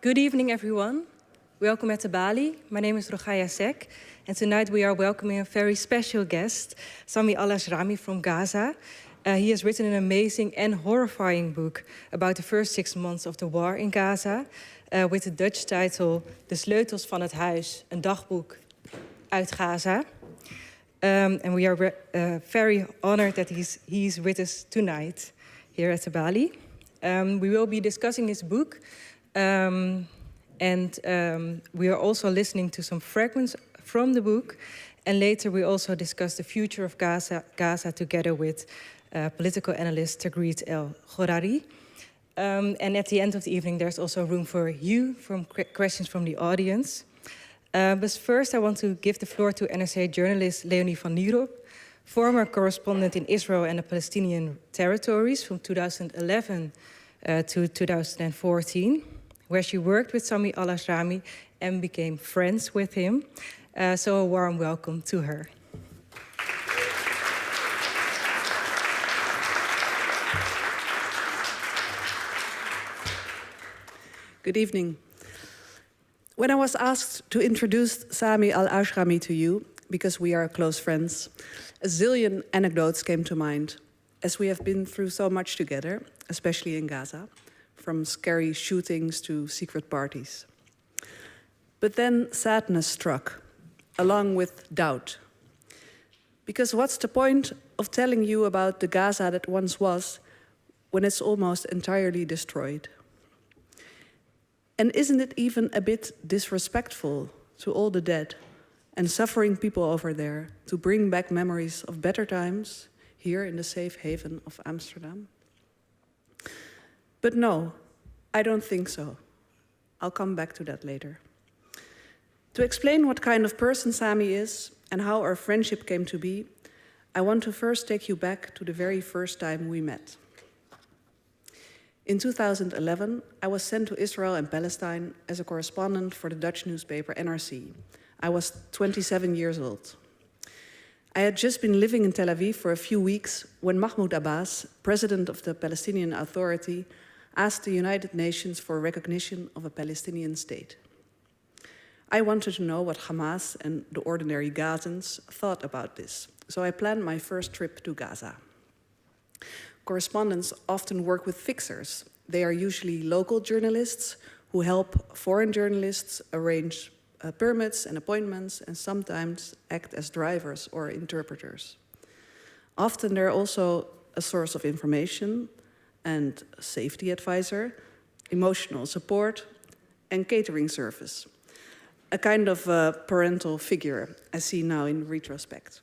Good evening, everyone. Welcome at the Balie. My name is Rogaya Sek, and tonight we are welcoming a very special guest, Sami al-Ajrami from Gaza. He has written an amazing and horrifying book about the first 6 months of the war in Gaza, with the Dutch title De Sleutels van het Huis, een dagboek uit Gaza. And we are very honored that he's with us tonight here at the Balie. We will be discussing his book, and we are also listening to some fragments from the book. And later we also discuss the future of Gaza together with political analyst Tagreed al-Ghorari. And at the end of the evening, there's also room for you, from questions from the audience. But first, I want to give the floor to NRC journalist Leonie van Nierop, former correspondent in Israel and the Palestinian territories from 2011 to 2014, where she worked with Sami al-Ajrami and became friends with him. So a warm welcome to her. Good evening. When I was asked to introduce Sami al-Ajrami to you, because we are close friends, a zillion anecdotes came to mind, as we have been through so much together, especially in Gaza, from scary shootings to secret parties. But then sadness struck, along with doubt. Because what's the point of telling you about the Gaza that once was, when it's almost entirely destroyed? And isn't it even a bit disrespectful to all the dead and suffering people over there to bring back memories of better times here in the safe haven of Amsterdam? But no, I don't think so. I'll come back to that later. To explain what kind of person Sami is and how our friendship came to be, I want to first take you back to the very first time we met. In 2011, I was sent to Israel and Palestine as a correspondent for the Dutch newspaper NRC. I was 27 years old. I had just been living in Tel Aviv for a few weeks when Mahmoud Abbas, president of the Palestinian Authority, asked the United Nations for recognition of a Palestinian state. I wanted to know what Hamas and the ordinary Gazans thought about this, so I planned my first trip to Gaza. Correspondents often work with fixers. They are usually local journalists who help foreign journalists arrange permits and appointments, and sometimes act as drivers or interpreters. Often they're also a source of information and safety advisor, emotional support, and catering service. A kind of parental figure, I see now in retrospect.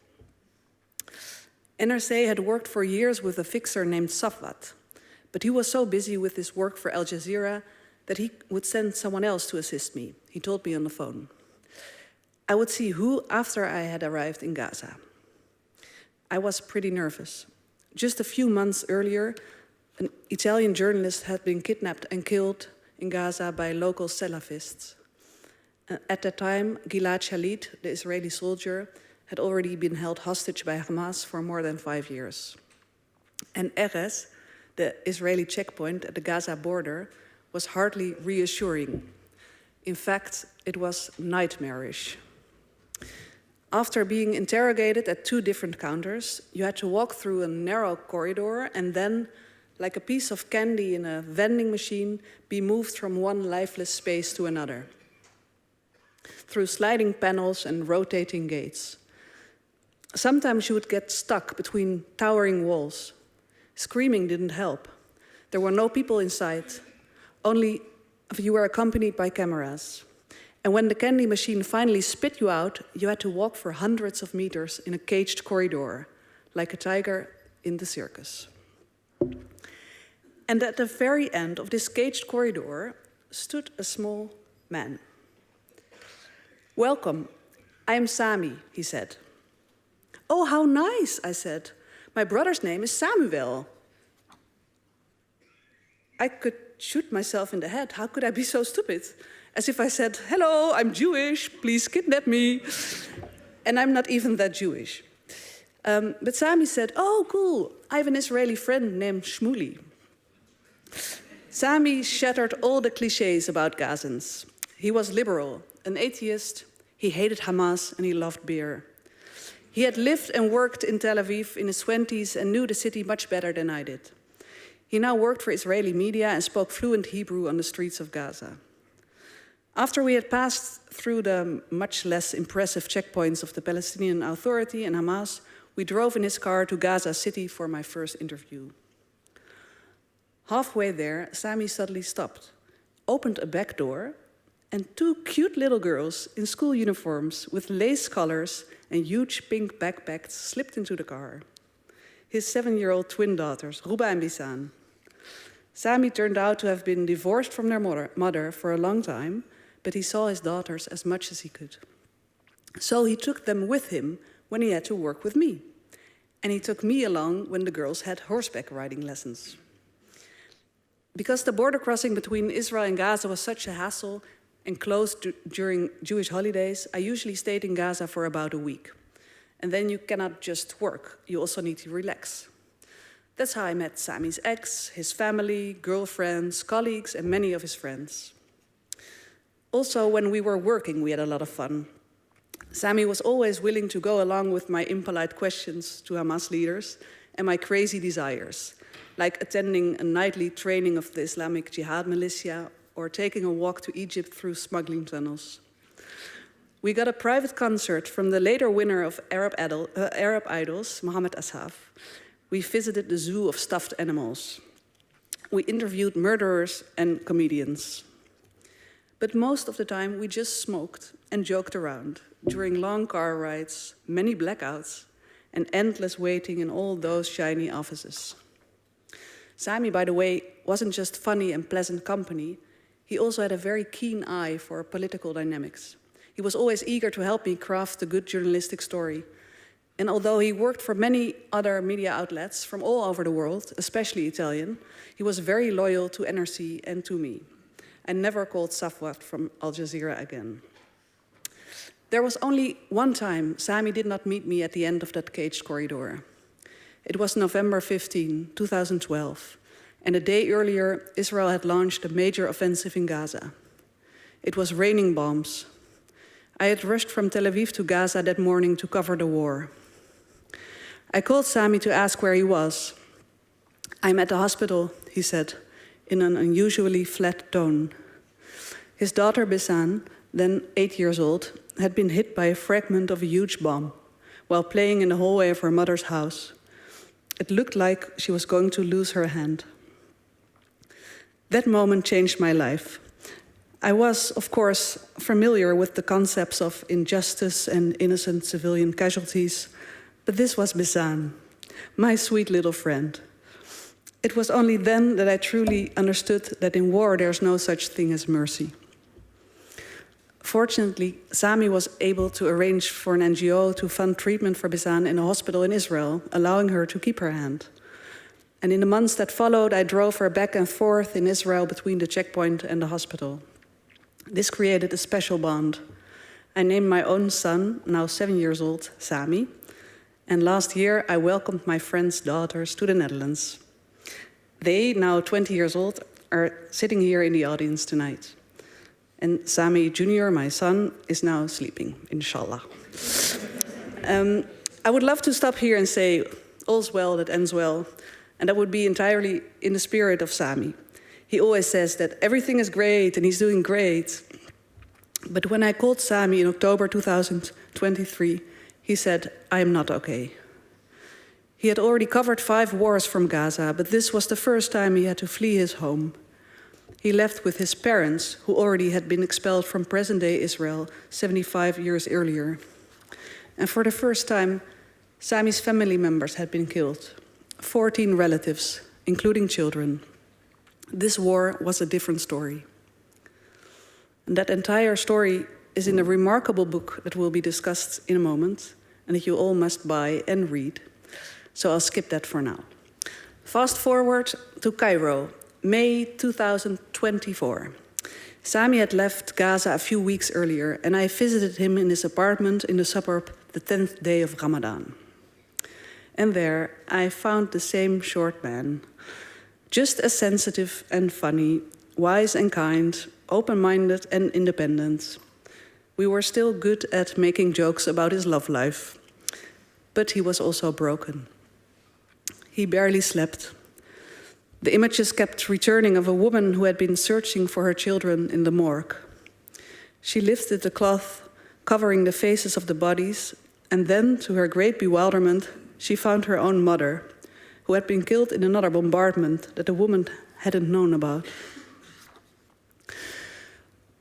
NRC had worked for years with a fixer named Safwat, but he was so busy with his work for Al Jazeera that he would send someone else to assist me. He told me on the phone. I would see who after I had arrived in Gaza. I was pretty nervous. Just a few months earlier, an Italian journalist had been kidnapped and killed in Gaza by local Salafists. At that time, Gilad Shalit, the Israeli soldier, had already been held hostage by Hamas for more than 5 years. And Erez, the Israeli checkpoint at the Gaza border, was hardly reassuring. In fact, it was nightmarish. After being interrogated at 2 different counters, you had to walk through a narrow corridor and then, like a piece of candy in a vending machine, be moved from one lifeless space to another, through sliding panels and rotating gates. Sometimes you would get stuck between towering walls. Screaming didn't help. There were no people inside, only if you were accompanied by cameras. And when the candy machine finally spit you out, you had to walk for hundreds of meters in a caged corridor, like a tiger in the circus. And at the very end of this caged corridor stood a small man. "Welcome, I am Sami," he said. "Oh, how nice," I said. "My brother's name is Samuel." I could shoot myself in the head. How could I be so stupid? As if I said, "Hello, I'm Jewish, please kidnap me." And I'm not even that Jewish. But Sami said, "Oh, cool, I have an Israeli friend named Shmuley." Sami shattered all the cliches about Gazans. He was liberal, an atheist, he hated Hamas, and he loved beer. He had lived and worked in Tel Aviv in his 20s and knew the city much better than I did. He now worked for Israeli media and spoke fluent Hebrew on the streets of Gaza. After we had passed through the much less impressive checkpoints of the Palestinian Authority and Hamas, we drove in his car to Gaza City for my first interview. Halfway there, Sami suddenly stopped, opened a back door, and two cute little girls in school uniforms with lace collars and huge pink backpacks slipped into the car. His 7-year-old twin daughters, Ruba and Bisan. Sami turned out to have been divorced from their mother for a long time, but he saw his daughters as much as he could. So he took them with him when he had to work with me. And he took me along when the girls had horseback riding lessons. Because the border crossing between Israel and Gaza was such a hassle and closed during Jewish holidays, I usually stayed in Gaza for about a week. And then you cannot just work, you also need to relax. That's how I met Sami's ex, his family, girlfriends, colleagues, and many of his friends. Also, when we were working, we had a lot of fun. Sami was always willing to go along with my impolite questions to Hamas leaders and my crazy desires, like attending a nightly training of the Islamic Jihad militia or taking a walk to Egypt through smuggling tunnels. We got a private concert from the later winner of Arab Idols, Mohammed Asaf. We visited the zoo of stuffed animals. We interviewed murderers and comedians. But most of the time, we just smoked and joked around during long car rides, many blackouts, and endless waiting in all those shiny offices. Sami, by the way, wasn't just funny and pleasant company. He also had a very keen eye for political dynamics. He was always eager to help me craft a good journalistic story. And although he worked for many other media outlets from all over the world, especially Italian, he was very loyal to NRC and to me. I never called Safwat from Al Jazeera again. There was only one time Sami did not meet me at the end of that caged corridor. It was November 15, 2012, and a day earlier, Israel had launched a major offensive in Gaza. It was raining bombs. I had rushed from Tel Aviv to Gaza that morning to cover the war. I called Sami to ask where he was. "I'm at the hospital," he said, in an unusually flat tone. His daughter Bisan, then 8 years old, had been hit by a fragment of a huge bomb while playing in the hallway of her mother's house. It looked like she was going to lose her hand. That moment changed my life. I was, of course, familiar with the concepts of injustice and innocent civilian casualties, but this was Bisan, my sweet little friend. It was only then that I truly understood that in war there's no such thing as mercy. Fortunately, Sami was able to arrange for an NGO to fund treatment for Bisan in a hospital in Israel, allowing her to keep her hand. And in the months that followed, I drove her back and forth in Israel between the checkpoint and the hospital. This created a special bond. I named my own son, now 7 years old, Sami. And last year, I welcomed my friend's daughters to the Netherlands. They, now 20 years old, are sitting here in the audience tonight. And Sami Jr., my son, is now sleeping, inshallah. I would love to stop here and say, all's well that ends well. And that would be entirely in the spirit of Sami. He always says that everything is great and he's doing great. But when I called Sami in October 2023, he said, "I am not okay." He had already covered 5 wars from Gaza, but this was the first time he had to flee his home. He left with his parents, who already had been expelled from present-day Israel 75 years earlier. And for the first time, Sami's family members had been killed. 14 relatives, including children. This war was a different story. And that entire story is in a remarkable book that will be discussed in a moment, and that you all must buy and read. So I'll skip that for now. Fast forward to Cairo, May 2024. Sami had left Gaza a few weeks earlier, and I visited him in his apartment in the suburb the 10th day of Ramadan. And there, I found the same short man, Just as sensitive and funny, wise and kind, open-minded and independent. We were still good at making jokes about his love life, but he was also broken. He barely slept. The images kept returning of a woman who had been searching for her children in the morgue. She lifted the cloth covering the faces of the bodies, and then, to her great bewilderment, she found her own mother, who had been killed in another bombardment that the woman hadn't known about.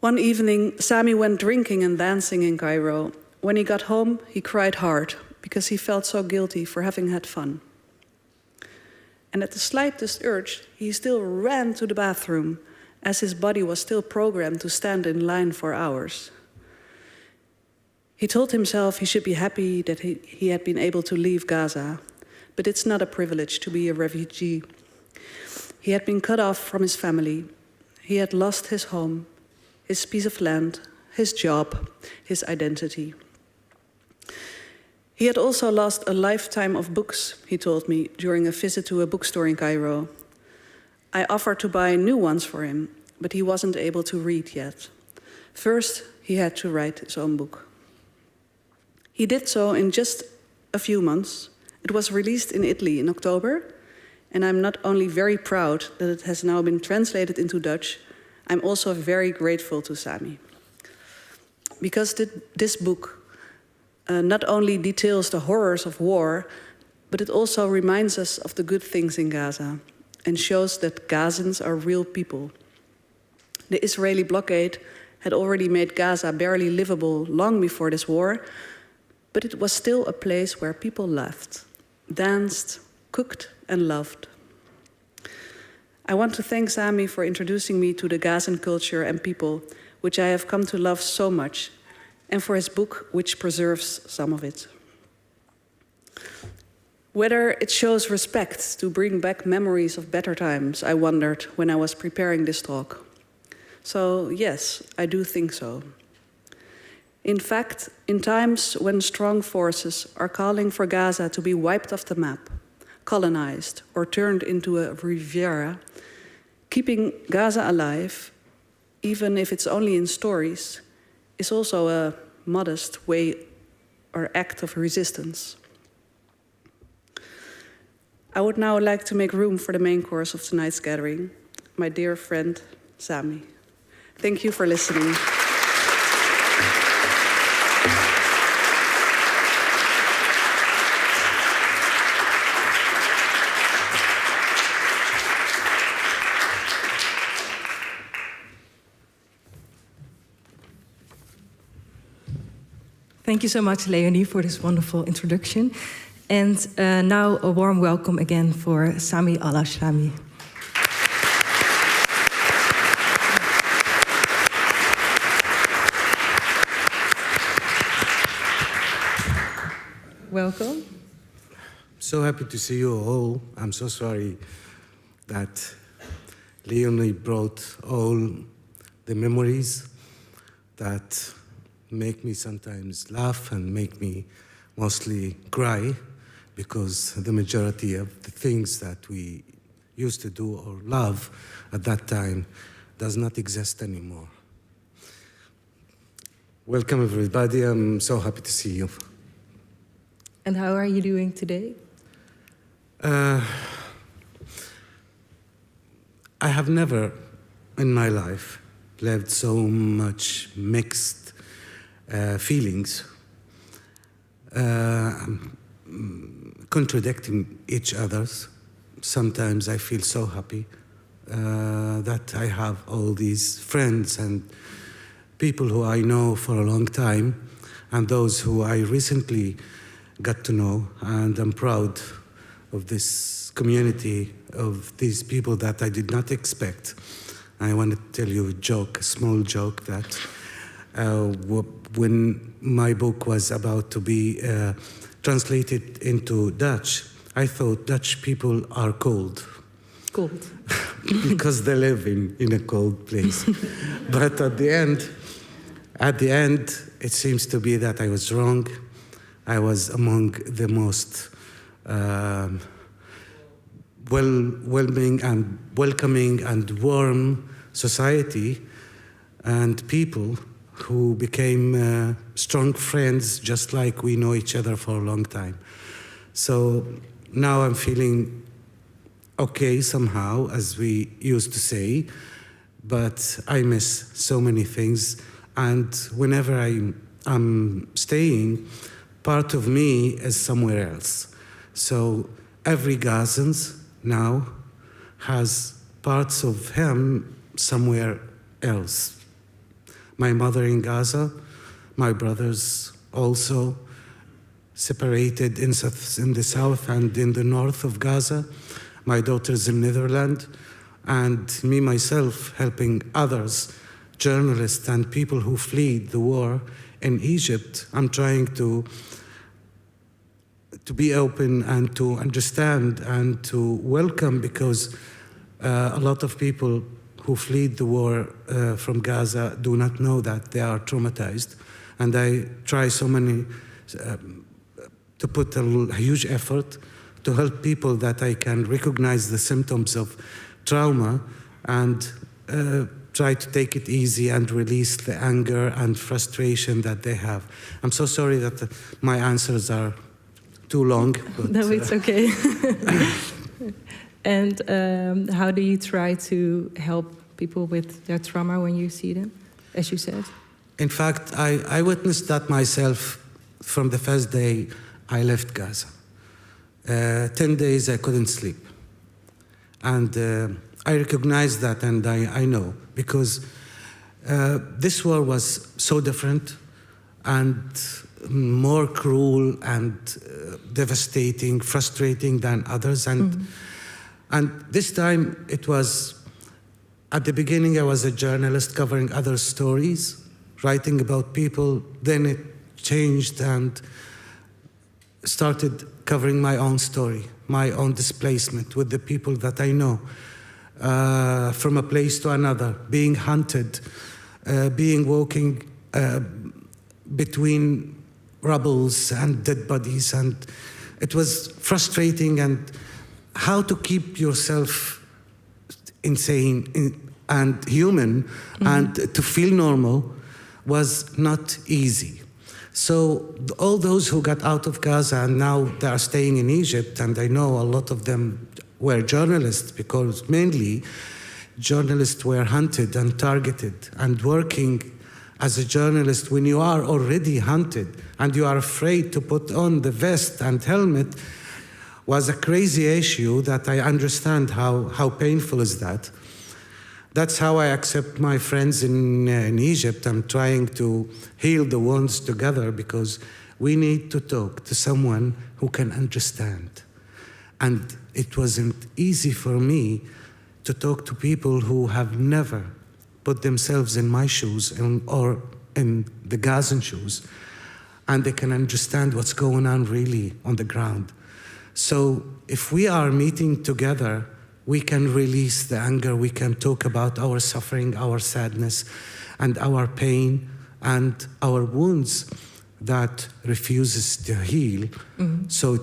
One evening, Sami went drinking and dancing in Cairo. When he got home, he cried hard because he felt so guilty for having had fun. And at the slightest urge, he still ran to the bathroom, as his body was still programmed to stand in line for hours. He told himself he should be happy that he had been able to leave Gaza, but it's not a privilege to be a refugee. He had been cut off from his family. He had lost his home, his piece of land, his job, his identity. He had also lost a lifetime of books, he told me, during a visit to a bookstore in Cairo. I offered to buy new ones for him, but he wasn't able to read yet. First, he had to write his own book. He did so in just a few months. It was released in Italy in October, and I'm not only very proud that it has now been translated into Dutch, I'm also very grateful to Sami. Because this book not only details the horrors of war, but it also reminds us of the good things in Gaza and shows that Gazans are real people. The Israeli blockade had already made Gaza barely livable long before this war, but it was still a place where people laughed, danced, cooked, and loved. I want to thank Sami for introducing me to the Gazan culture and people, which I have come to love so much, and for his book, which preserves some of it. Whether it shows respect to bring back memories of better times, I wondered when I was preparing this talk. So yes, I do think so. In fact, in times when strong forces are calling for Gaza to be wiped off the map, colonized, or turned into a Riviera, keeping Gaza alive, even if it's only in stories, is also a modest way or act of resistance. I would now like to make room for the main course of tonight's gathering, my dear friend, Sami. Thank you for listening. Thank you so much, Leonie, for this wonderful introduction. And now a warm welcome again for Sami al-Ajrami. Welcome. So happy to see you all. I'm so sorry that Leonie brought all the memories that make me sometimes laugh and make me mostly cry, because the majority of the things that we used to do or love at that time does not exist anymore. Welcome, everybody. I'm so happy to see you. And how are you doing today? I have never in my life lived so much mixed feelings, contradicting each other. Sometimes I feel so happy that I have all these friends and people who I know for a long time, and those who I recently got to know, and I'm proud of this community, of these people that I did not expect. I want to tell you a joke, a small joke, that when my book was about to be translated into Dutch, I thought Dutch people are cold. Cold. Because they live in a cold place. But at the end, it seems to be that I was wrong. I was among the most welcoming and warm society and people who became strong friends, just like we know each other for a long time. So now I'm feeling okay somehow, as we used to say, but I miss so many things. And whenever I'm staying, part of me is somewhere else. So every Gazan now has parts of him somewhere else. My mother in Gaza, my brothers also separated in the south and in the north of Gaza, my daughters in Netherlands, and me myself helping others, journalists and people who fled the war in Egypt. I'm trying to be open and to understand and to welcome, because a lot of people who fled the war from Gaza do not know that they are traumatized. And I try so many to put a huge effort to help people that I can recognize the symptoms of trauma and try to take it easy and release the anger and frustration that they have. I'm so sorry that my answers are too long. But, no, it's okay. And how do you try to help people with their trauma when you see them, as you said? In fact, I witnessed that myself from the first day I left Gaza. 10 days I couldn't sleep. And I recognize that, and I know, because this war was so different and more cruel and devastating, frustrating than others. And this time it was, at the beginning I was a journalist covering other stories, writing about people. Then it changed and started covering my own story, my own displacement with the people that I know, from a place to another, being hunted, being walking between rubbles and dead bodies. And it was frustrating, and how to keep yourself insane and human and to feel normal was not easy. So all those who got out of Gaza and now they are staying in Egypt, and I know a lot of them were journalists, because mainly journalists were hunted and targeted, and working as a journalist when you are already hunted and you are afraid to put on the vest and helmet was a crazy issue that I understand how painful is that. That's how I accept my friends in Egypt. I'm trying to heal the wounds together, because we need to talk to someone who can understand. And it wasn't easy for me to talk to people who have never put themselves in my shoes or in the Gazan shoes, and they can understand what's going on really on the ground. So if we are meeting together, we can release the anger, we can talk about our suffering, our sadness, and our pain, and our wounds that refuses to heal. So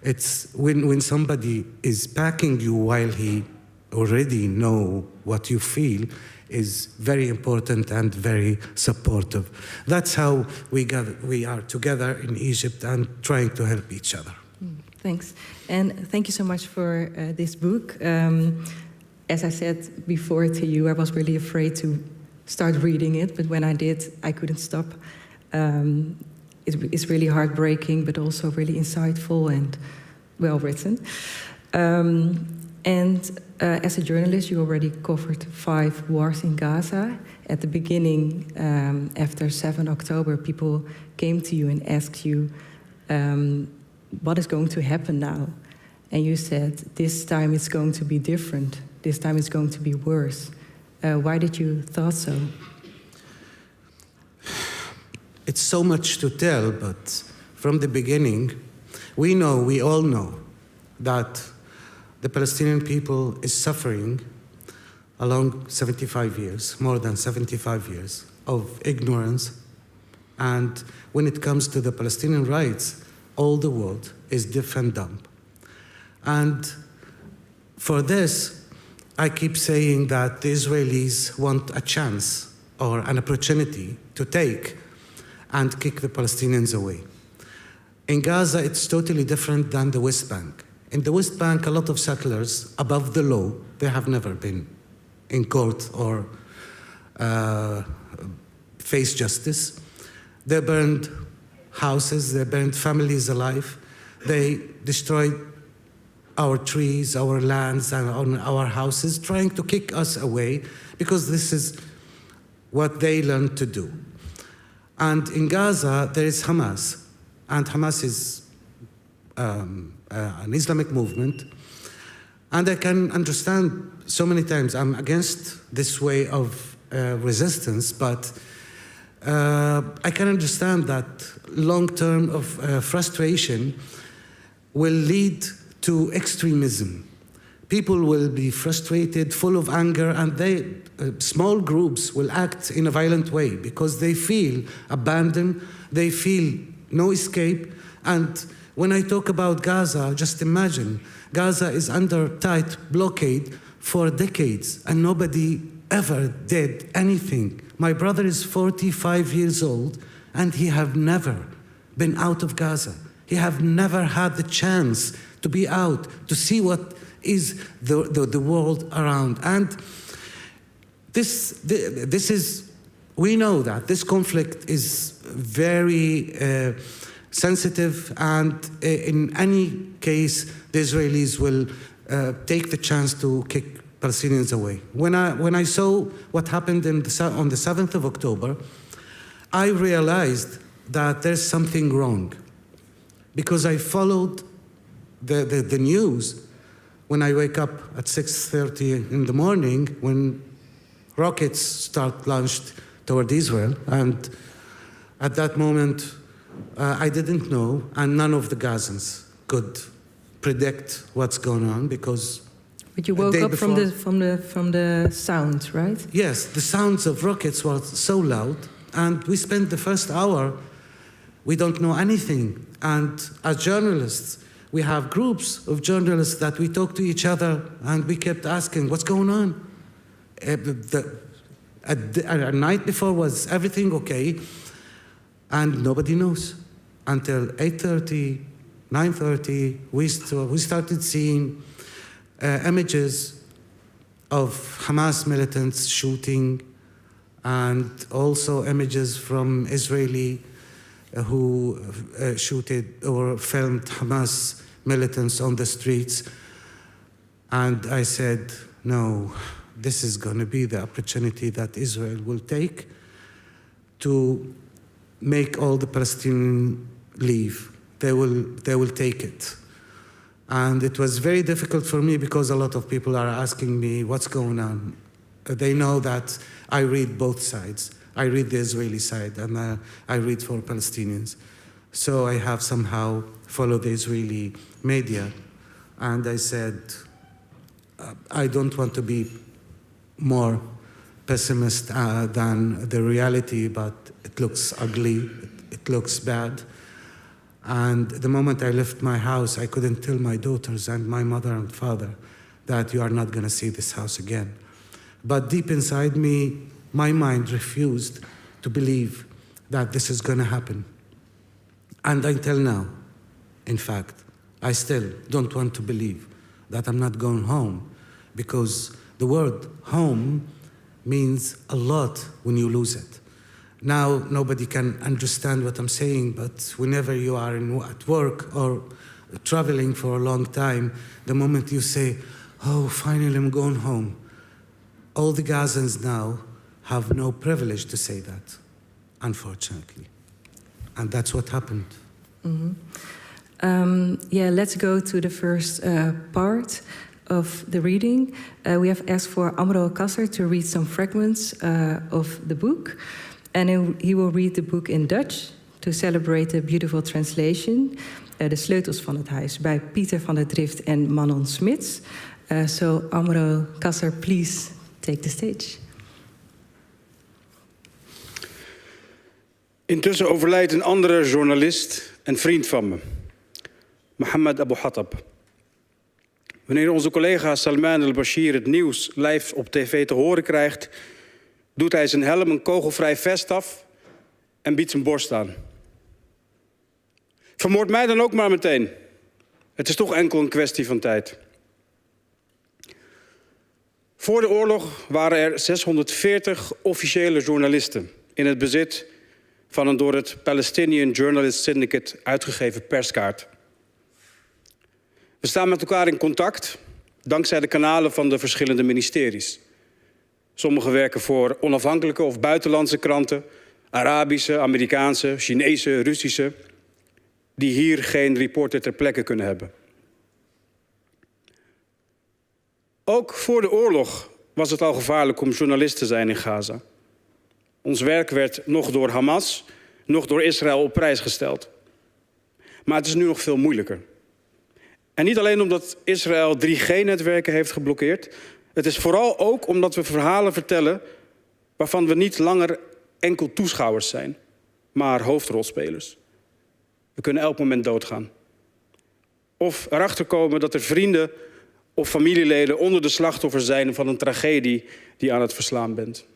it's when somebody is backing you while he already know what you feel is very important and very supportive. That's how we are together in Egypt and trying to help each other. Thanks. And thank you so much for this book. As I said before to you, I was really afraid to start reading it, but when I did, I couldn't stop. It's really heartbreaking, but also really insightful and well written. And as a journalist, you already covered 5 wars in Gaza. At the beginning, after 7 October, people came to you and asked you, what is going to happen now? And you said, this time it's going to be different. This time it's going to be worse. Why did you thought so? It's so much to tell, but from the beginning, we all know that the Palestinian people is suffering along 75 years, more than 75 years of ignorance. And when it comes to the Palestinian rights, all the world is deaf and dumb. And for this, I keep saying that the Israelis want a chance or an opportunity to take and kick the Palestinians away. In Gaza, it's totally different than the West Bank. In the West Bank, a lot of settlers above the law, they have never been in court or faced justice. They burned houses, they burned families alive, they destroyed our trees, our lands, and our houses, trying to kick us away because this is what they learned to do. And in Gaza, there is Hamas, and Hamas is an Islamic movement. And I can understand so many times, I'm against this way of resistance, but I can understand that long-term of frustration will lead to extremism. People will be frustrated, full of anger, and small groups will act in a violent way because they feel abandoned, they feel no escape. And when I talk about Gaza, just imagine, Gaza is under tight blockade for decades, and nobody ever did anything. My brother is 45 years old, and he have never been out of Gaza. He have never had the chance to be out, to see what is the world around. And this is, we know that this conflict is very sensitive, and in any case, the Israelis will take the chance to kick Palestinians away. When I saw what happened on the 7th of October, I realized that there's something wrong, because I followed the news when I wake up at 6:30 in the morning when rockets start launched toward Israel. And at that moment, I didn't know, and none of the Gazans could predict what's going on because. But you woke up from the sound, right? Yes, the sounds of rockets were so loud, and we spent the first hour. We don't know anything, and as journalists, we have groups of journalists that we talk to each other, and we kept asking, "What's going on?" A night before, was everything okay? And nobody knows. Until 8:30, 9:30, we started seeing images of Hamas militants shooting, and also images from Israeli who shooted or filmed Hamas militants on the streets. And I said, no, this is going to be the opportunity that Israel will take to make all the Palestinians leave. They will take it. And it was very difficult for me because a lot of people are asking me, what's going on? They know that I read both sides. I read the Israeli side, and I read for Palestinians. So I have somehow followed the Israeli media. And I said, I don't want to be more pessimist than the reality, but it looks ugly, it looks bad. And the moment I left my house, I couldn't tell my daughters and my mother and father that you are not going to see this house again. But deep inside me, my mind refused to believe that this is going to happen. And until now, in fact, I still don't want to believe that I'm not going home, because the word home means a lot when you lose it. Now, nobody can understand what I'm saying, but whenever you are at work or traveling for a long time, the moment you say, oh, finally I'm going home, all the Gazans now have no privilege to say that, unfortunately. And that's what happened. Mm-hmm. Let's go to the first part of the reading. We have asked for Amro Kasser to read some fragments of the book. And he will read the book in Dutch to celebrate the beautiful translation, De Sleutels van het Huis, by Pieter van der Drift en Manon Smits. So Amro Kasser, please take the stage. Intussen overlijdt een andere journalist en vriend van me, Mohammed Abu Hattab. Wanneer onze collega Salman al-Bashir het nieuws live op tv te horen krijgt, doet hij zijn helm een kogelvrij vest af en biedt zijn borst aan. Vermoord mij dan ook maar meteen. Het is toch enkel een kwestie van tijd. Voor de oorlog waren er 640 officiële journalisten in het bezit van een door het Palestinian Journalist Syndicate uitgegeven perskaart. We staan met elkaar in contact dankzij de kanalen van de verschillende ministeries. Sommigen werken voor onafhankelijke of buitenlandse kranten, Arabische, Amerikaanse, Chinese, Russische, die hier geen reporter ter plekke kunnen hebben. Ook voor de oorlog was het al gevaarlijk om journalist te zijn in Gaza. Ons werk werd nog door Hamas, nog door Israël op prijs gesteld. Maar het is nu nog veel moeilijker. En niet alleen omdat Israël 3G-netwerken heeft geblokkeerd. Het is vooral ook omdat we verhalen vertellen waarvan we niet langer enkel toeschouwers zijn, maar hoofdrolspelers. We kunnen elk moment doodgaan. Of erachter komen dat er vrienden of familieleden onder de slachtoffer zijn van een tragedie die aan het verslaan bent.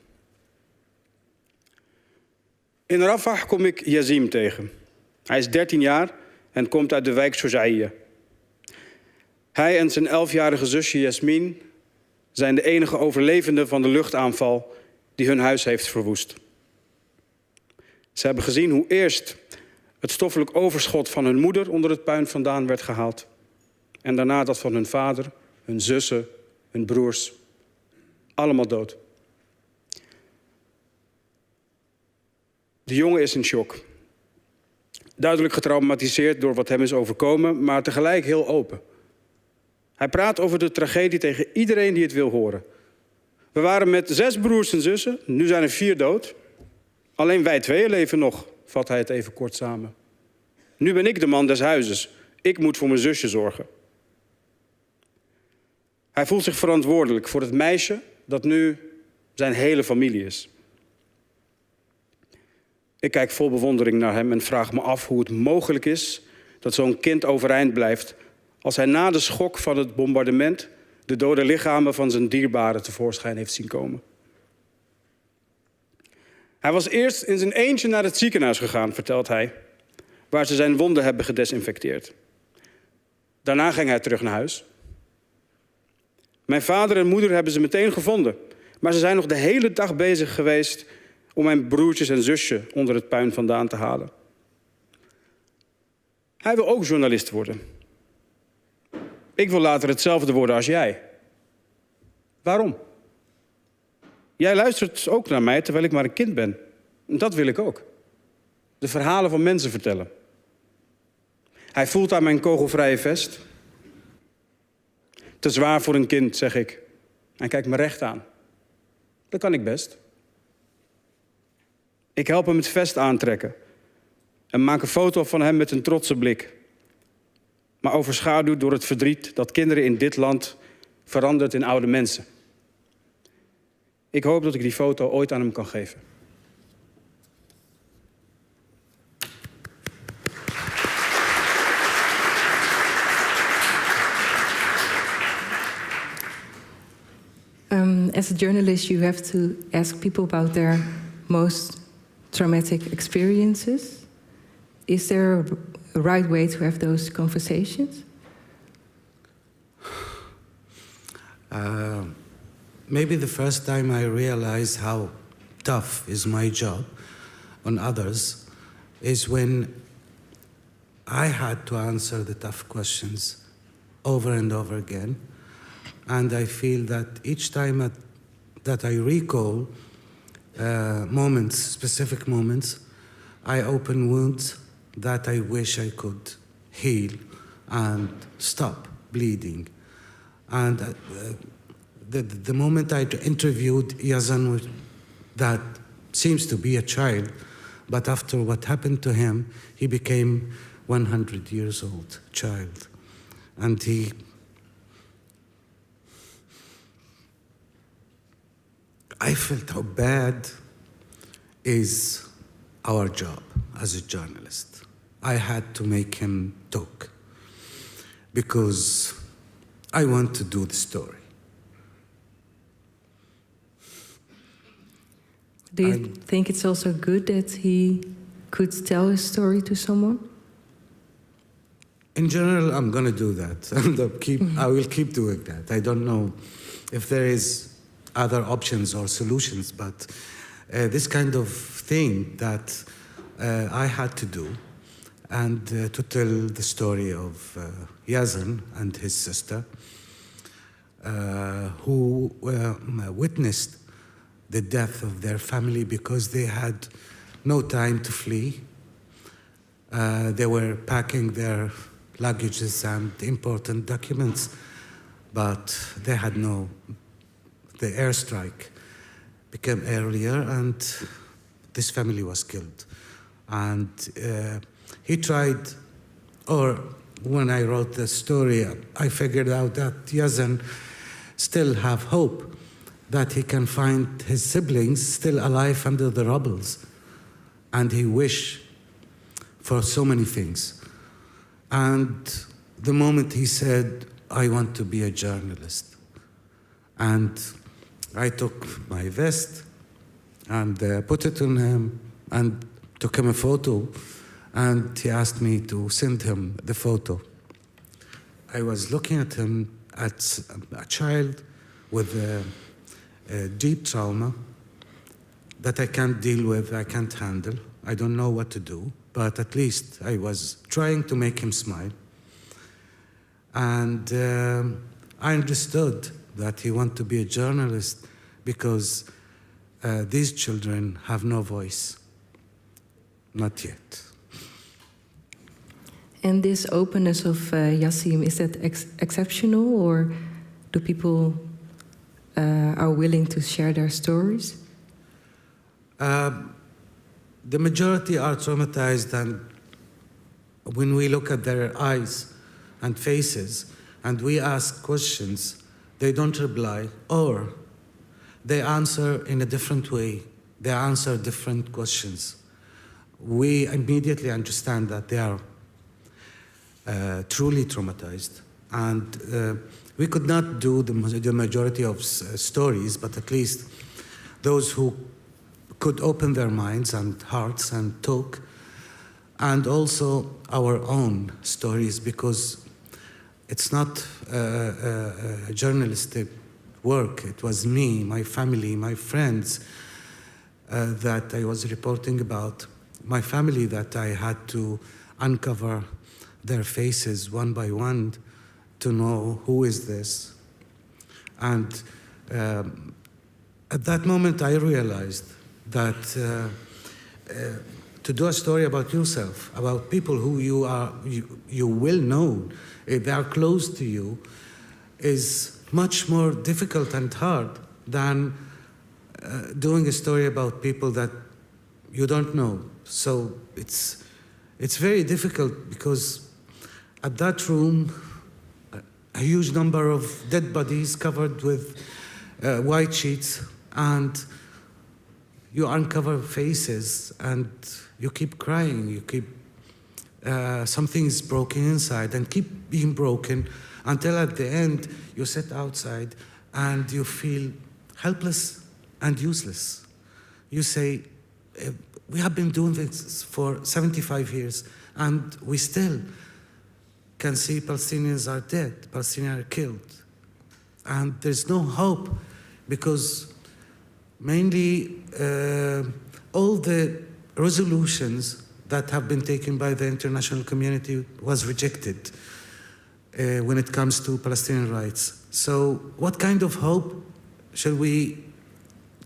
In Rafah kom ik Yazim tegen. Hij is 13 jaar en komt uit de wijk Shojaiya. Hij en zijn 11-jarige zusje Yasmin zijn de enige overlevenden van de luchtaanval die hun huis heeft verwoest. Ze hebben gezien hoe eerst het stoffelijk overschot van hun moeder onder het puin vandaan werd gehaald. En daarna dat van hun vader, hun zussen, hun broers. Allemaal dood. De jongen is in shock. Duidelijk getraumatiseerd door wat hem is overkomen, maar tegelijk heel open. Hij praat over de tragedie tegen iedereen die het wil horen. We waren met 6 broers en zussen, nu zijn er 4 dood. Alleen wij 2 leven nog, vat hij het even kort samen. Nu ben ik de man des huizes. Ik moet voor mijn zusje zorgen. Hij voelt zich verantwoordelijk voor het meisje dat nu zijn hele familie is. Ik kijk vol bewondering naar hem en vraag me af hoe het mogelijk is dat zo'n kind overeind blijft als hij na de schok van het bombardement de dode lichamen van zijn dierbaren tevoorschijn heeft zien komen. Hij was eerst in zijn eentje naar het ziekenhuis gegaan, vertelt hij, waar ze zijn wonden hebben gedesinfecteerd. Daarna ging hij terug naar huis. Mijn vader en moeder hebben ze meteen gevonden, maar ze zijn nog de hele dag bezig geweest om mijn broertjes en zusje onder het puin vandaan te halen. Hij wil ook journalist worden. Ik wil later hetzelfde worden als jij. Waarom? Jij luistert ook naar mij terwijl ik maar een kind ben. Dat wil ik ook. De verhalen van mensen vertellen. Hij voelt aan mijn kogelvrije vest. Te zwaar voor een kind, zeg ik. Hij kijkt me recht aan. Dat kan ik best. Ik help hem het vest aantrekken en maak een foto van hem met een trotse blik. Maar overschaduwd door het verdriet dat kinderen in dit land verandert in oude mensen. Ik hoop dat ik die foto ooit aan hem kan geven. As a journalist, you have to ask people about their most traumatic experiences. Is there a right way to have those conversations? Maybe the first time I realized how tough is my job on others is when I had to answer the tough questions over and over again. And I feel that each time that I recall moments, specific moments, I open wounds that I wish I could heal and stop bleeding. And the moment I interviewed Yazan, that seems to be a child, but after what happened to him, he became 100 years old child. And I felt how bad is our job as a journalist. I had to make him talk because I want to do the story. Do you think it's also good that he could tell his story to someone? In general, I'm going to do that. I will keep doing that. I don't know if there is other options or solutions, but this kind of thing that I had to do, and to tell the story of Yazan and his sister, who witnessed the death of their family because they had no time to flee. They were packing their luggages and important documents, but they had no. The airstrike became earlier, and this family was killed. And he tried, or when I wrote the story, I figured out that Yazan still have hope that he can find his siblings still alive under the rubbles. And he wished for so many things. And the moment he said, I want to be a journalist. And I took my vest and put it on him and took him a photo. And he asked me to send him the photo. I was looking at him as a child with a deep trauma that I can't deal with, I can't handle. I don't know what to do, but at least I was trying to make him smile. And I understood that he wanted to be a journalist because these children have no voice. Not yet. And this openness of Yassim, is that exceptional, or do people are willing to share their stories? The majority are traumatized, and when we look at their eyes and faces and we ask questions, they don't reply, or they answer in a different way. They answer different questions. We immediately understand that they are truly traumatized. And we could not do the majority of stories, but at least those who could open their minds and hearts and talk, and also our own stories, because it's not a journalistic work. It was me, my family, my friends that I was reporting about, my family that I had to uncover their faces one by one to know who is this. And at that moment I realized that to do a story about yourself, about people who you will know, if they are close to you, is much more difficult and hard than doing a story about people that you don't know. So it's very difficult, because at that room, a huge number of dead bodies covered with white sheets, and you uncover faces and you keep crying, you keep, something is broken inside and keep being broken until at the end you sit outside and you feel helpless and useless. You say, we have been doing this for 75 years and we still can see Palestinians are dead, Palestinians are killed. And there's no hope, because mainly all the resolutions that have been taken by the international community was rejected when it comes to Palestinian rights. So what kind of hope shall we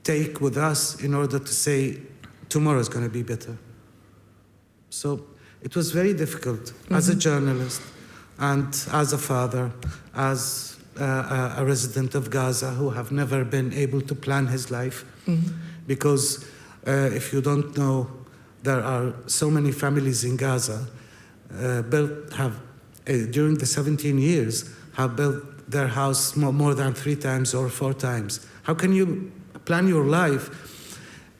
take with us in order to say tomorrow is going to be better? So it was very difficult as a journalist and as a father, as a resident of Gaza who have never been able to plan his life. Because if you don't know, there are so many families in Gaza during the 17 years have built their house more than 3 times or 4 times. How can you plan your life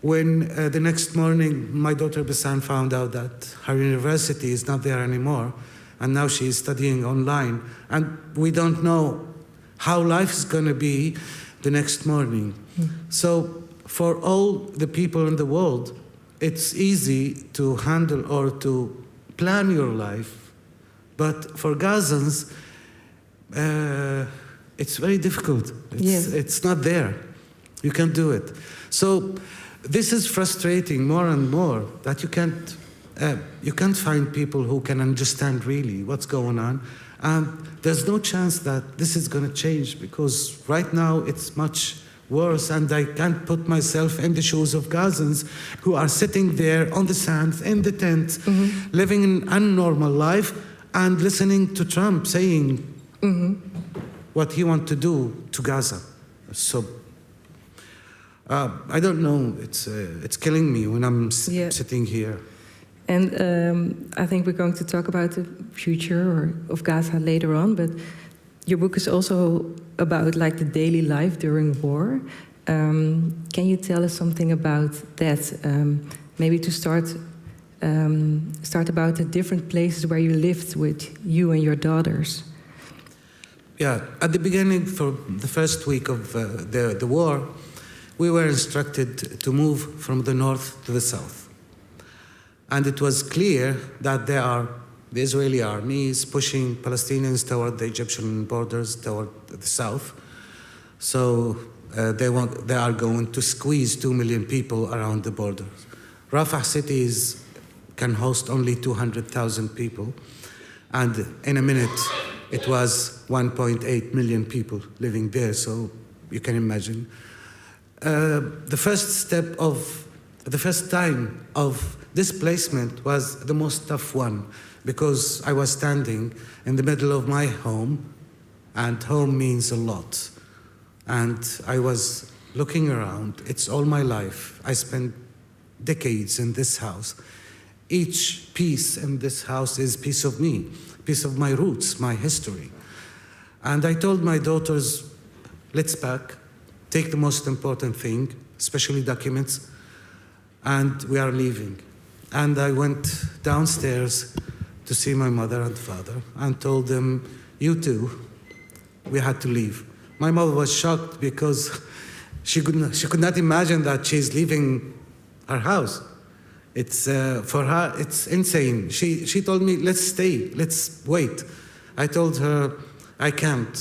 when the next morning my daughter Bassam found out that her university is not there anymore, and now she is studying online, and we don't know how life is going to be the next morning. So for all the people in the world, it's easy to handle or to plan your life. But for Gazans, it's very difficult. It's not there. You can't do it. So this is frustrating more and more, that you can't find people who can understand really what's going on. And there's no chance that this is going to change, because right now it's much worse, and I can't put myself in the shoes of Gazans who are sitting there on the sand, in the tent, living an unnormal life, and listening to Trump saying what he wants to do to Gaza. So I don't know, it's killing me when I'm sitting here. And I think we're going to talk about the future of Gaza later on, but your book is also about like the daily life during war. Can you tell us something about that? Maybe to start about the different places where you lived with you and your daughters. Yeah, at the beginning, for the first week of the war, we were instructed to move from the north to the south. And it was clear that the Israeli army is pushing Palestinians toward the Egyptian borders, toward the south. So they are going to squeeze 2 million people around the borders. Rafah cities can host only 200,000 people. And in a minute, it was 1.8 million people living there. So you can imagine. The first time of displacement was the most tough one, because I was standing in the middle of my home, and home means a lot. And I was looking around. It's all my life. I spent decades in this house. Each piece in this house is a piece of me, a piece of my roots, my history. And I told my daughters, let's pack, take the most important thing, especially documents, and we are leaving. And I went downstairs to see my mother and father and told them, you too, we had to leave. My mother was shocked because she could not imagine that she's leaving her house. It's for her, it's insane. She told me, let's stay, let's wait. I told her, I can't,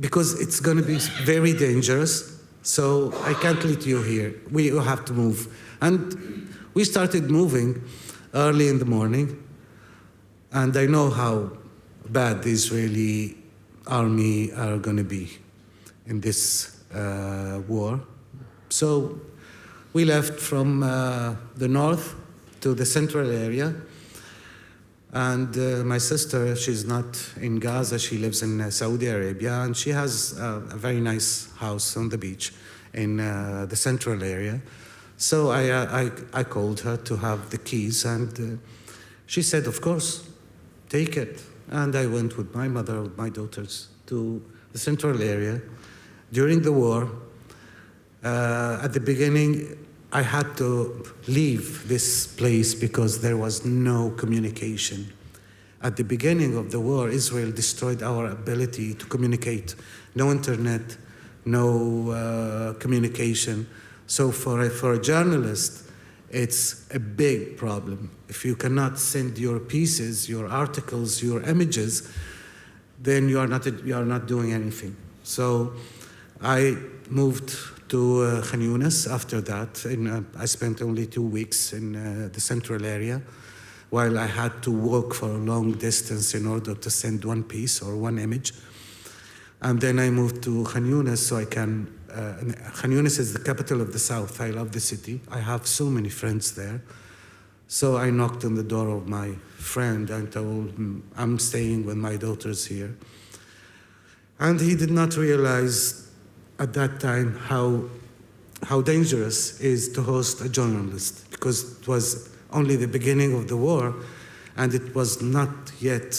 because it's going to be very dangerous. So I can't leave you here. We have to move. And we started moving early in the morning. And I know how bad the Israeli army are going to be in this war. So we left from the north to the central area. And my sister, she's not in Gaza, she lives in Saudi Arabia, and she has a very nice house on the beach in the central area. So I called her to have the keys, and she said, of course, take it. And I went with my mother, with my daughters, to the central area. During the war, at the beginning, I had to leave this place because there was no communication. At the beginning of the war, Israel destroyed our ability to communicate. No internet, no communication. So for a journalist, it's a big problem. If you cannot send your pieces, your articles, your images, then you are not doing anything. So I moved to Khan Younis after that. I spent only 2 weeks in the central area, while I had to walk for a long distance in order to send one piece or one image. And then I moved to Khan Younis so I can... Khan Younis is the capital of the south. I love the city. I have so many friends there. So I knocked on the door of my friend and told him, I'm staying with my daughters here. And he did not realize at that time how dangerous it is to host a journalist, because it was only the beginning of the war, and it was not yet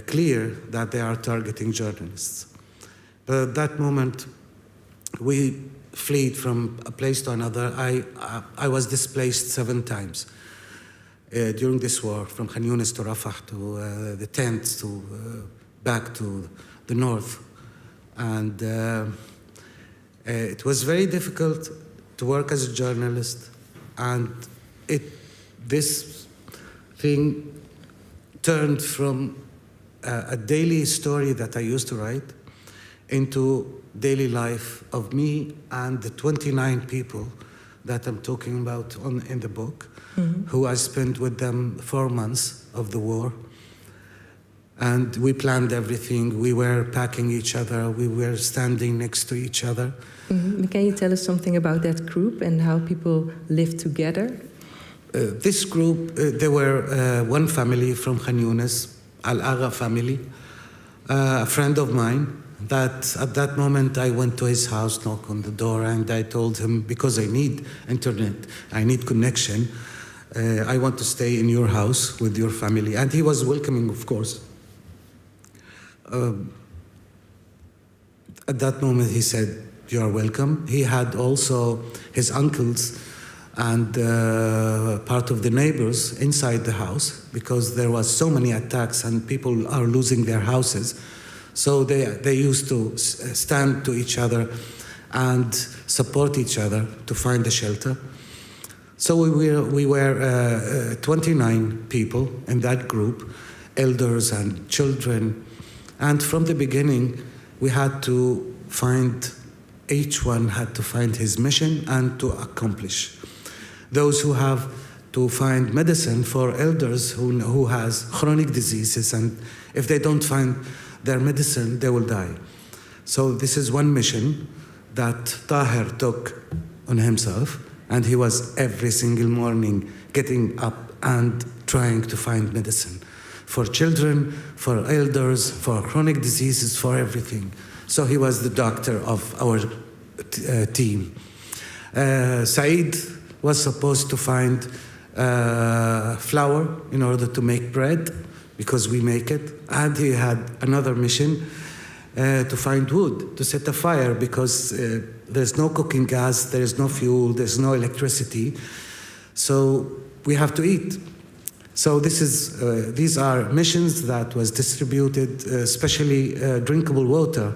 clear that they are targeting journalists. But at that moment, we fled from a place to another. I was displaced 7 times. during this war, from Khan Yunis to Rafah to the tents to back to the north. And it was very difficult to work as a journalist, and this thing turned from a daily story that I used to write into daily life of me and the 29 people that I'm talking about in the book, who I spent with them 4 months of the war. And we planned everything. We were packing each other. We were standing next to each other. Can you tell us something about that group and how people lived together? This group, there were one family from Khan Yunis, al-Agha family, a friend of mine, that at that moment I went to his house, knocked on the door, and I told him, because I need internet, I need connection, I want to stay in your house with your family. And he was welcoming, of course. At that moment he said, you are welcome. He had also his uncles and part of the neighbors inside the house, because there was so many attacks and people are losing their houses. So they used to stand to each other and support each other to find a shelter. So we were 29 people in that group, elders and children. And from the beginning, we had to find, each one had to find his mission and to accomplish. Those who have to find medicine for elders who has chronic diseases, and if they don't find their medicine, they will die. So this is one mission that Tahir took on himself, and he was every single morning getting up and trying to find medicine for children, for elders, for chronic diseases, for everything. So he was the doctor of our team. Saeed was supposed to find flour in order to make bread, because we make it. And he had another mission to find wood, to set a fire, because there's no cooking gas, there's no fuel, there's no electricity. So we have to eat. So these are missions that was distributed, especially drinkable water.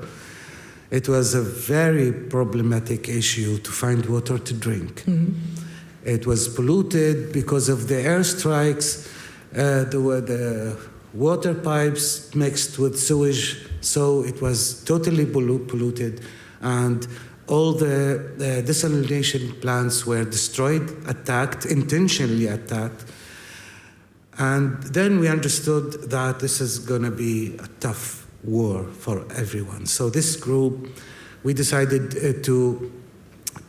It was a very problematic issue to find water to drink. It was polluted because of the airstrikes, the water pipes mixed with sewage, so it was totally polluted, and all the desalination plants were destroyed, attacked, intentionally attacked. And then we understood that this is going to be a tough war for everyone. So this group, we decided to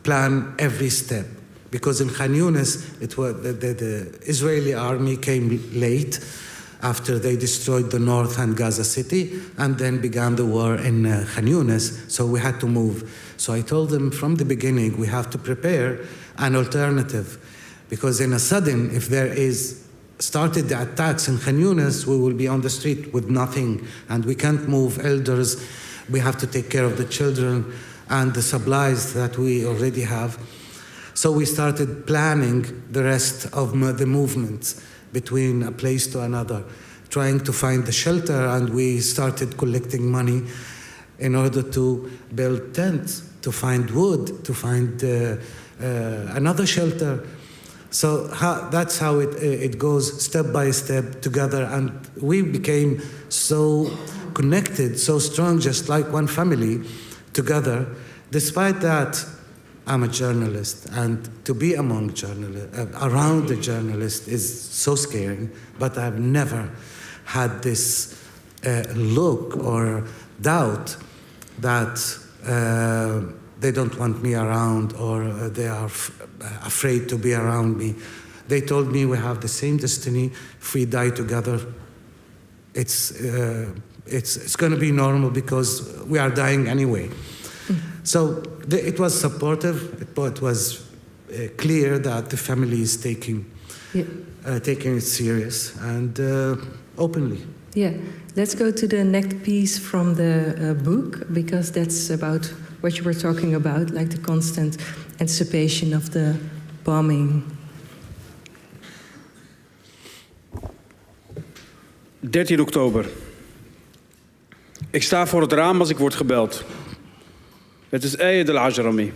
plan every step, because in Khan Yunis, it was the Israeli army came late after they destroyed the North and Gaza city, and then began the war in Khan Yunis, so we had to move. So I told them from the beginning, we have to prepare an alternative, because in a sudden, if there is started the attacks in Khan Yunis, we will be on the street with nothing, and we can't move elders. We have to take care of the children and the supplies that we already have. So we started planning the rest of the movements between a place to another, trying to find the shelter, and we started collecting money in order to build tents, to find wood, to find another shelter. So that's how it goes, step by step, together, and we became so connected, so strong, just like one family, together. Despite that, I'm a journalist, and to be among journalists, around the journalist, is so scary, but I've never had this look or doubt that they don't want me around, or they are afraid to be around me. They told me we have the same destiny. If we die together, it's going to be normal, because we are dying anyway. So it was supportive. It was clear that the family is taking it serious and openly. Yeah, let's go to the next piece from the book, because that's about what you were talking about, like the constant anticipation of the bombing. 13 oktober. Ik sta voor het raam als ik word gebeld. Het is al-Ajrami.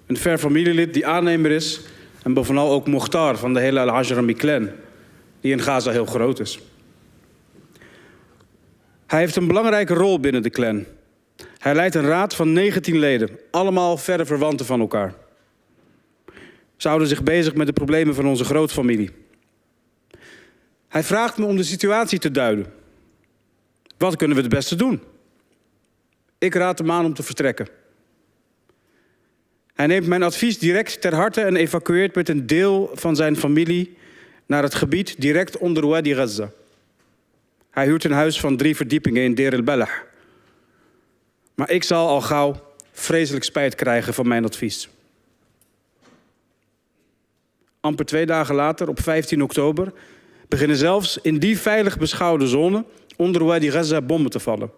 Een ver familielid die aannemer is en bovenal ook mochtar van de hele al-Ajrami-clan, die in Gaza heel groot is. Hij heeft een belangrijke rol binnen de clan. Hij leidt een raad van 19 leden, allemaal verre verwanten van elkaar. Ze houden zich bezig met de problemen van onze grootfamilie. Hij vraagt me om de situatie te duiden. Wat kunnen we het beste doen? Ik raad hem aan om te vertrekken. Hij neemt mijn advies direct ter harte en evacueert met een deel van zijn familie naar het gebied direct onder Wadi Gaza. Hij huurt een huis van 3 verdiepingen in Deir el-Balah. Maar ik zal al gauw vreselijk spijt krijgen van mijn advies. Amper 2 dagen later, op 15 oktober, beginnen zelfs in die veilig beschouwde zone onder Wadi Gaza bommen te vallen.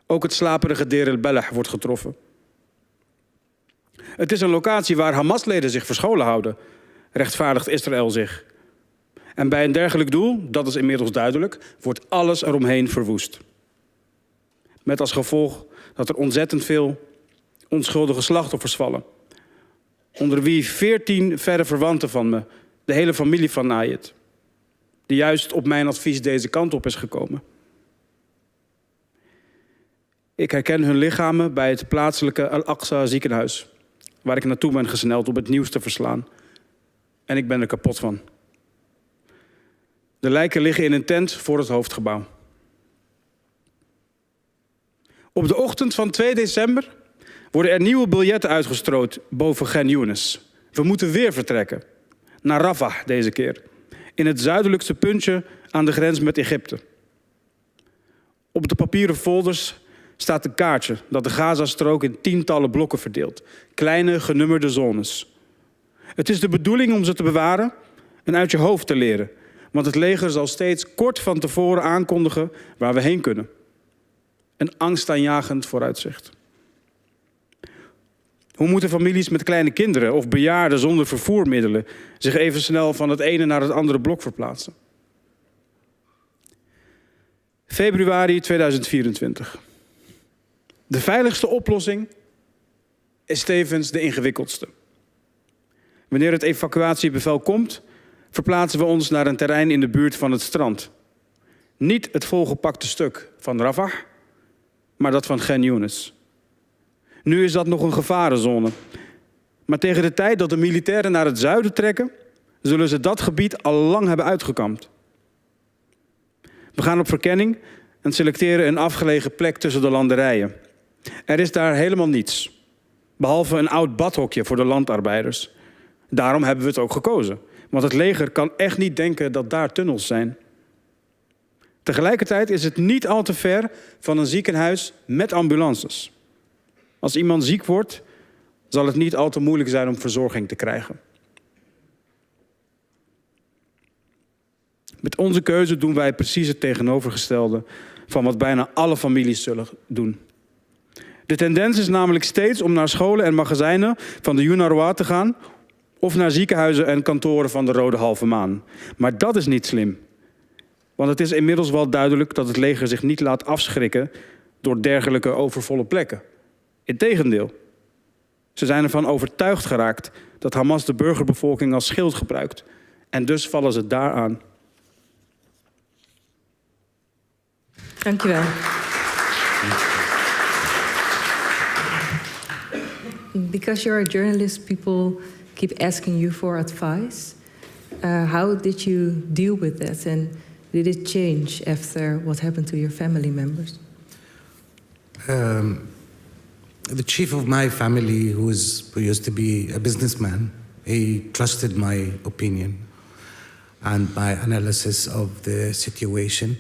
Ook het slaperige Deir el-Balah wordt getroffen. Het is een locatie waar Hamas-leden zich verscholen houden, rechtvaardigt Israël zich. En bij een dergelijk doel, dat is inmiddels duidelijk, wordt alles eromheen verwoest. Met als gevolg dat er ontzettend veel onschuldige slachtoffers vallen. Onder wie 14 verre verwanten van me, de hele familie van Nayed, die juist op mijn advies deze kant op is gekomen. Ik herken hun lichamen bij het plaatselijke Al-Aqsa ziekenhuis, waar ik naartoe ben gesneld om het nieuws te verslaan. En ik ben er kapot van. De lijken liggen in een tent voor het hoofdgebouw. Op de ochtend van 2 december worden er nieuwe biljetten uitgestrooid boven Khan Younis. We moeten weer vertrekken. Naar Rafah deze keer. In het zuidelijkste puntje aan de grens met Egypte. Op de papieren folders staat een kaartje dat de Gazastrook in tientallen blokken verdeelt. Kleine genummerde zones. Het is de bedoeling om ze te bewaren en uit je hoofd te leren. Want het leger zal steeds kort van tevoren aankondigen waar we heen kunnen. Een angstaanjagend vooruitzicht. Hoe moeten families met kleine kinderen of bejaarden zonder vervoermiddelen zich even snel van het ene naar het andere blok verplaatsen? Februari 2024. De veiligste oplossing is tevens de ingewikkeldste. Wanneer het evacuatiebevel komt, verplaatsen we ons naar een terrein in de buurt van het strand. Niet het volgepakte stuk van Rafah, maar dat van Khan Younis. Nu is dat nog een gevarenzone. Maar tegen de tijd dat de militairen naar het zuiden trekken, zullen ze dat gebied al lang hebben uitgekampt. We gaan op verkenning en selecteren een afgelegen plek tussen de landerijen. Er is daar helemaal niets, behalve een oud badhokje voor de landarbeiders. Daarom hebben we het ook gekozen. Want het leger kan echt niet denken dat daar tunnels zijn. Tegelijkertijd is het niet al te ver van een ziekenhuis met ambulances. Als iemand ziek wordt, zal het niet al te moeilijk zijn om verzorging te krijgen. Met onze keuze doen wij precies het tegenovergestelde van wat bijna alle families zullen doen. De tendens is namelijk steeds om naar scholen en magazijnen van de UNRWA te gaan of naar ziekenhuizen en kantoren van de Rode Halve Maan. Maar dat is niet slim. Want het is inmiddels wel duidelijk dat het leger zich niet laat afschrikken door dergelijke overvolle plekken. Integendeel. Ze zijn ervan overtuigd geraakt dat Hamas de burgerbevolking als schild gebruikt. En dus vallen ze daaraan. Dank je wel. Because you're a journalist, people keep asking you for advice. How did you deal with that? And did it change after what happened to your family members? The chief of my family, who used to be a businessman, he trusted my opinion and my analysis of the situation.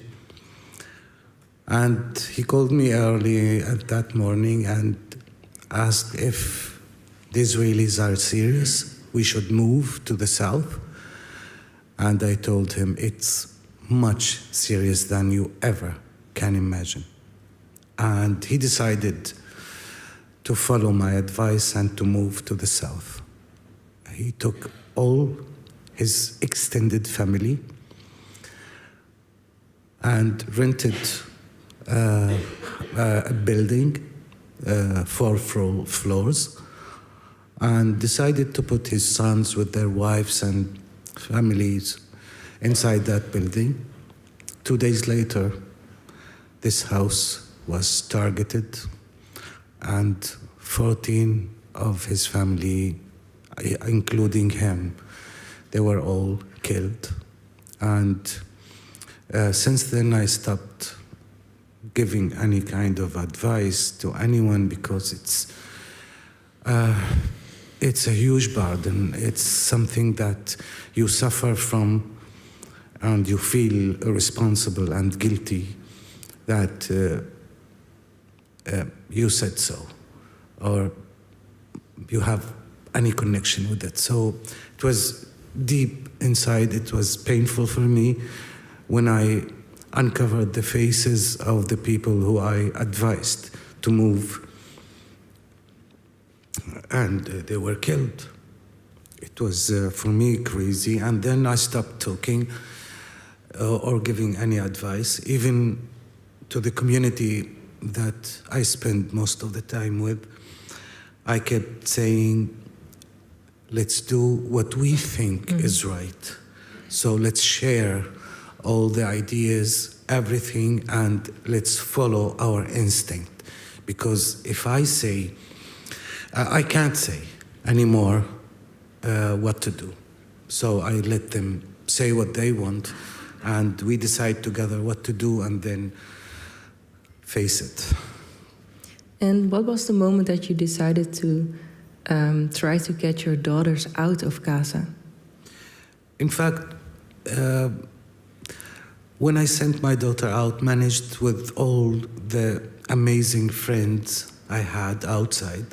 And he called me early that morning and asked if the Israelis are serious, we should move to the south. And I told him it's much serious than you ever can imagine. And he decided to follow my advice and to move to the south. He took all his extended family and rented a building, 4 floors, and decided to put his sons with their wives and families inside that building. 2 days later, this house was targeted, and 14 of his family, including him, they were all killed. And since then, I stopped giving any kind of advice to anyone because it's a huge burden. It's something that you suffer from, and you feel responsible and guilty that you said so, or you have any connection with it. So it was deep inside. It was painful for me when I uncovered the faces of the people who I advised to move, and they were killed. It was, for me, crazy. And then I stopped talking or giving any advice, even to the community that I spend most of the time with. I kept saying, let's do what we think is right. So let's share all the ideas, everything, and let's follow our instinct. Because if I say, I can't say anymore what to do. So I let them say what they want, and we decide together what to do, and then face it. And what was the moment that you decided to try to get your daughters out of Gaza? In fact, when I sent my daughter out, managed with all the amazing friends I had outside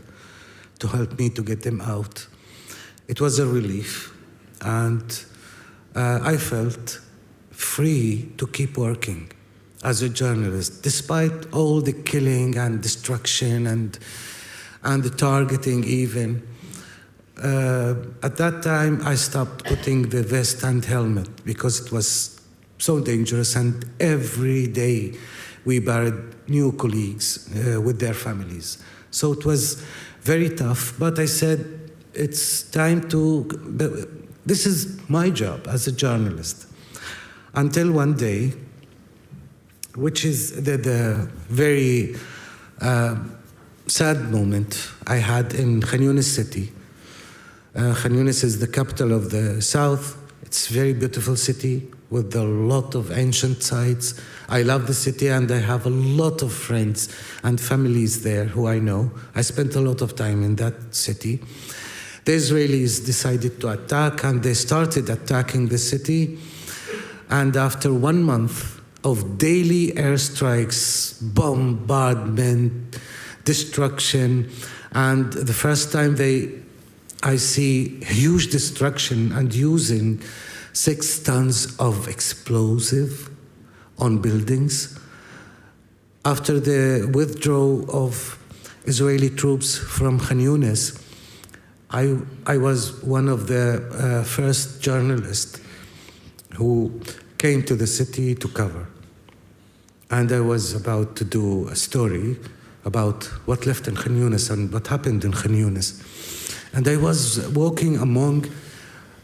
to help me to get them out, it was a relief. And I felt free to keep working as a journalist, despite all the killing and destruction and the targeting even. At that time, I stopped putting the vest and helmet because it was so dangerous, and every day we buried new colleagues with their families. So it was very tough, but I said, it's time to, this is my job as a journalist. Until one day, which is the very sad moment I had in Khan Younis city. Khan Younis is the capital of the south. It's a very beautiful city with a lot of ancient sites. I love the city, and I have a lot of friends and families there who I know. I spent a lot of time in that city. The Israelis decided to attack, and they started attacking the city. And after 1 month of daily airstrikes, bombardment, destruction, and the first time I see huge destruction and using 6 tons of explosive on buildings. After the withdrawal of Israeli troops from Khan Younis, I was one of the first journalists who came to the city to cover. And I was about to do a story about what left in Khan Younis and what happened in Khan Younis. And I was walking among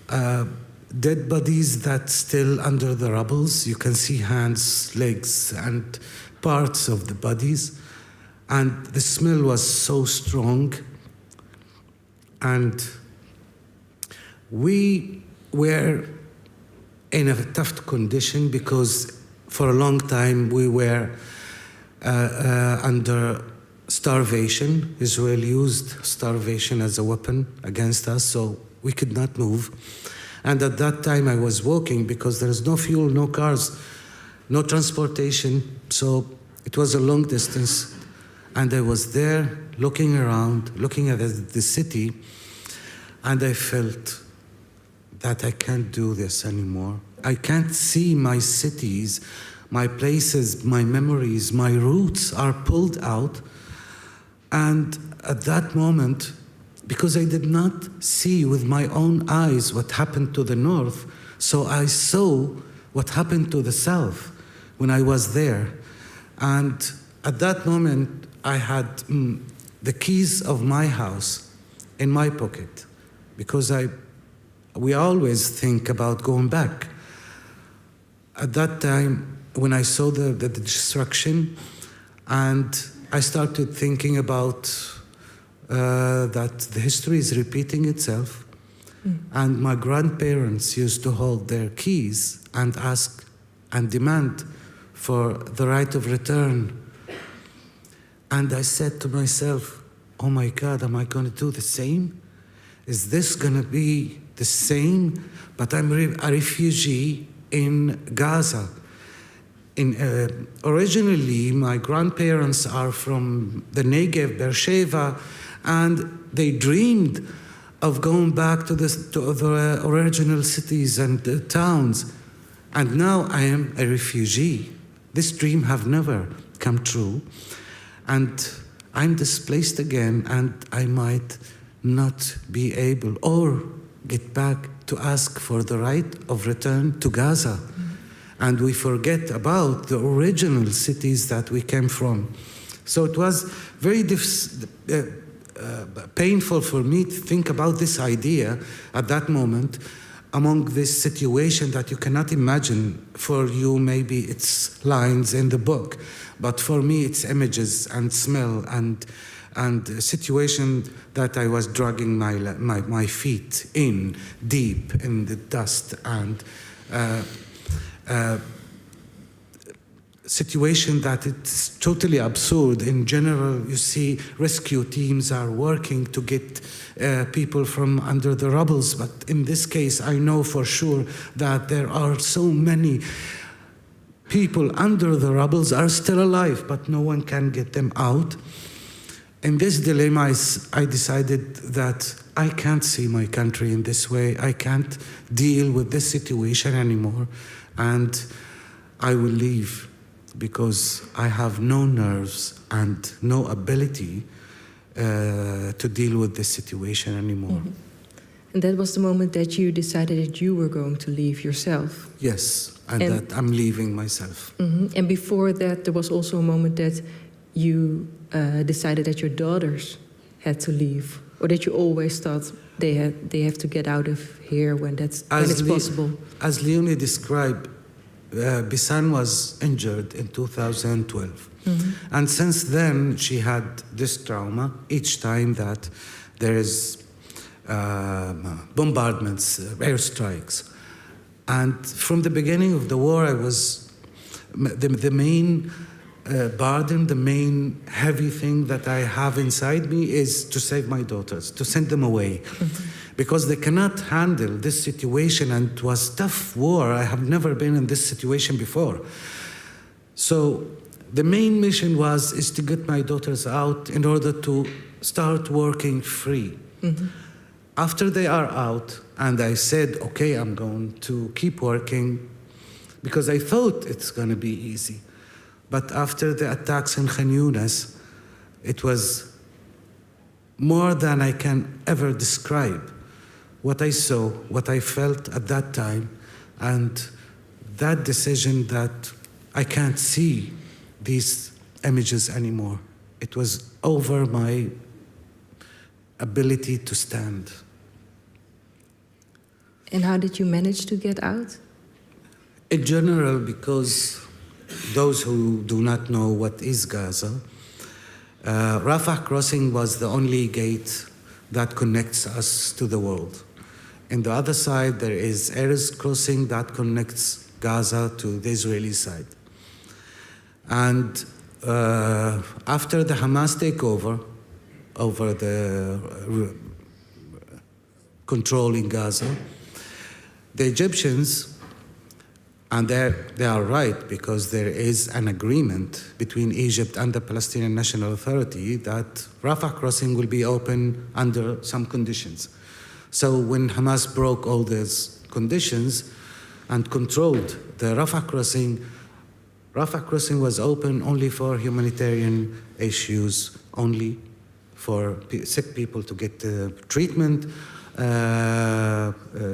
dead bodies that still under the rubbles. You can see hands, legs, and parts of the bodies. And the smell was so strong. And we were in a tough condition because for a long time we were under starvation. Israel used starvation as a weapon against us, so we could not move. And at that time I was walking because there is no fuel, no cars, no transportation, so it was a long distance. And I was there looking around, looking at the city, and I felt that I can't do this anymore. I can't see my cities, my places, my memories, my roots are pulled out. And at that moment, because I did not see with my own eyes what happened to the north, so I saw what happened to the south. when I was there. And at that moment, I had the keys of my house in my pocket, because we always think about going back. At that time, when I saw the destruction, and I started thinking about that the history is repeating itself, and my grandparents used to hold their keys and ask and demand for the right of return. And I said to myself, oh my God, am I going to do the same? Is this going to be the same? But I'm a refugee in Gaza. Originally, my grandparents are from the Negev, Beersheba, and they dreamed of going back to the original cities and towns. And now I am a refugee. This dream have never come true. And I'm displaced again, and I might not be able or get back to ask for the right of return to Gaza. And we forget about the original cities that we came from. So it was very painful for me to think about this idea at that moment, among this situation that you cannot imagine. For you, maybe it's lines in the book, but for me, it's images and smell and a situation that I was dragging my feet in, deep in the dust, and situation that it's totally absurd. In general, you see rescue teams are working to get people from under the rubbles, but in this case, I know for sure that there are so many people under the rubbles are still alive, but no one can get them out. In this dilemma, I decided that I can't see my country in this way. I can't deal with this situation anymore, and I will leave, because I have no nerves and no ability to deal with this situation anymore. And that was the moment that you decided that you were going to leave yourself. Yes, and that I'm leaving myself. And before that, there was also a moment that you decided that your daughters had to leave, or that you always thought they have to get out of here when it's possible. As Leonie described, Bisan was injured in 2012. And since then, she had this trauma each time that there is bombardments, airstrikes. And from the beginning of the war, I was the main burden, the main heavy thing that I have inside me is to save my daughters, to send them away. Because they cannot handle this situation, and it was tough war. I have never been in this situation before. So the main mission is to get my daughters out in order to start working free. After they are out, and I said, okay, I'm going to keep working, because I thought it's going to be easy. But after the attacks in Khan Yunis, it was more than I can ever describe. What I saw, what I felt at that time, and that decision that I can't see these images anymore. It was over my ability to stand. And how did you manage to get out? In general, because those who do not know what is Gaza, Rafah crossing was the only gate that connects us to the world. In the other side, there is Erez crossing that connects Gaza to the Israeli side. And after the Hamas takeover over the control in Gaza, the Egyptians, and they are right, because there is an agreement between Egypt and the Palestinian National Authority that Rafah crossing will be open under some conditions. So when Hamas broke all these conditions and controlled the Rafah crossing was open only for humanitarian issues, only for sick people to get treatment,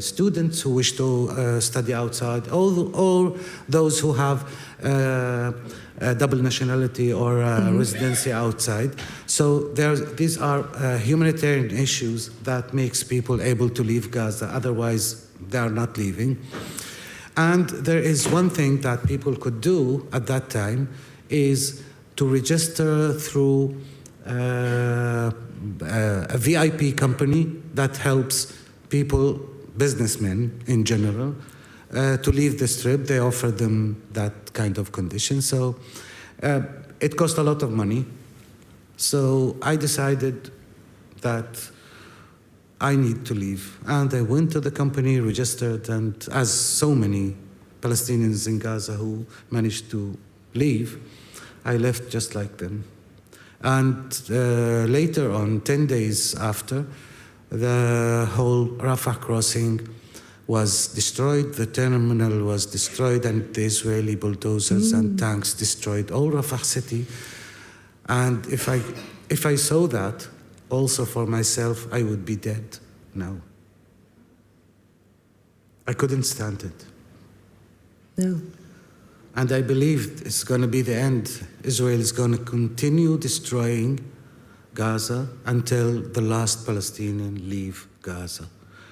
students who wish to study outside, all those who have double nationality or residency outside. So these are humanitarian issues that makes people able to leave Gaza. Otherwise, they are not leaving. And there is one thing that people could do at that time is to register through a VIP company that helps people, businessmen in general, to leave the Strip. They offer them that kind of condition. So it cost a lot of money. So I decided that I need to leave. And I went to the company, registered, and as so many Palestinians in Gaza who managed to leave, I left just like them. And later on, 10 days after, the whole Rafah crossing was destroyed, the terminal was destroyed, and the Israeli bulldozers and tanks destroyed all Rafah city. And if I saw that, also for myself, I would be dead now. I couldn't stand it. No. And I believed it's going to be the end. Israel is going to continue destroying Gaza until the last Palestinian leave Gaza.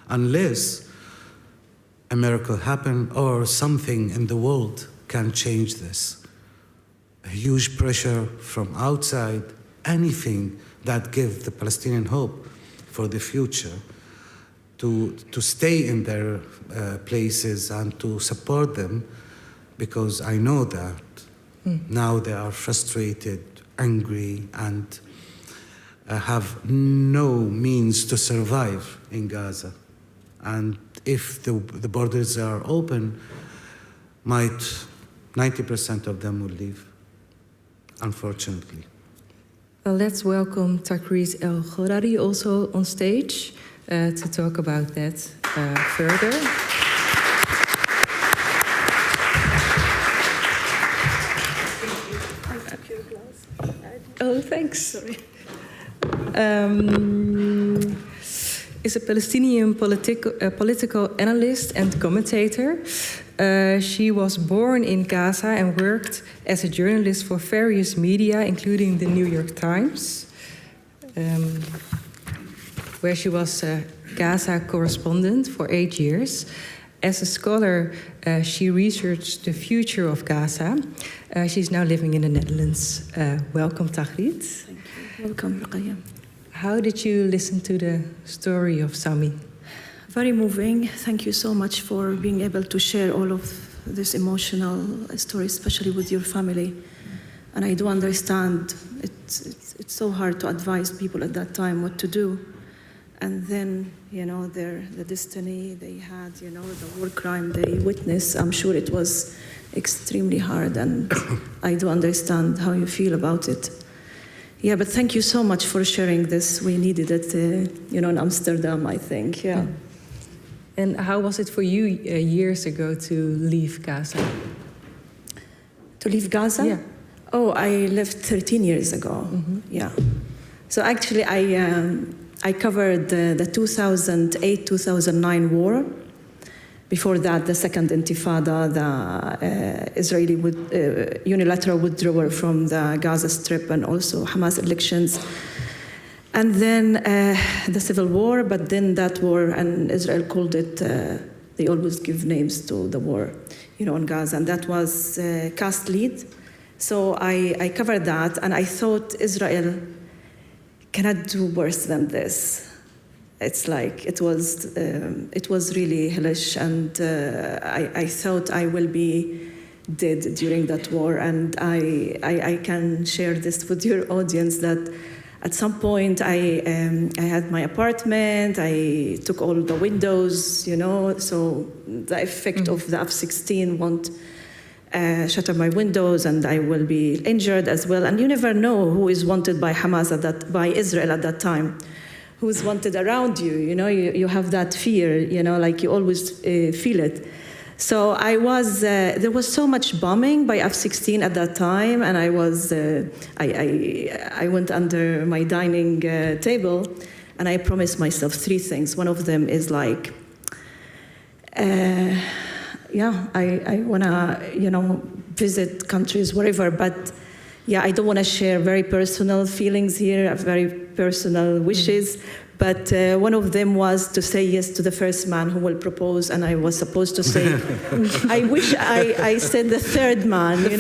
Unless a miracle happens or something in the world can change this. A huge pressure from outside, anything that gives the Palestinian hope for the future to stay in their places and to support them, because I know that now they are frustrated, angry, and have no means to survive in Gaza. And if the borders are open, 90% of them will leave, unfortunately. Well, let's welcome Takrit al-Ajrami also on stage to talk about that further. Oh, thanks. Sorry. Is a Palestinian political analyst and commentator. She was born in Gaza and worked as a journalist for various media, including the New York Times, where she was a Gaza correspondent for 8 years. As a scholar, she researched the future of Gaza. She's now living in the Netherlands. Welcome, Takrit. Thank you. Welcome, Ruqayya. How did you listen to the story of Sami? Very moving. Thank you so much for being able to share all of this emotional story, especially with your family. And I do understand it's so hard to advise people at that time what to do. And then, the destiny they had, the war crime they witnessed, I'm sure it was extremely hard, and I do understand how you feel about it. Yeah, but thank you so much for sharing this. We needed it, in Amsterdam, I think, yeah. And how was it for you years ago to leave Gaza? To leave Gaza? Yeah. Oh, I left 13 years ago, yeah. So actually, I covered the 2008-2009 war. Before that, the second Intifada, the Israeli unilateral withdrawal from the Gaza Strip, and also Hamas elections. And then the civil war, but then that war, and Israel called it, they always give names to the war, on Gaza, and that was Cast Lead. So I covered that, and I thought Israel cannot do worse than this. It's like it was really hellish, and I thought I will be dead during that war. And I can share this with your audience that at some point I had my apartment. I took all the windows, so the effect of the F-16 won't shatter my windows, and I will be injured as well. And you never know who is wanted by Hamas by Israel at that time. Who's wanted around you, you have that fear, like you always feel it. So there was so much bombing by F-16 at that time, and I went under my dining table, And I promised myself 3 things. One of them is like, I wanna, visit countries wherever, but I don't wanna share very personal feelings here, very personal wishes. But one of them was to say yes to the first man who will propose, and I was supposed to say, I wish I said the third man. The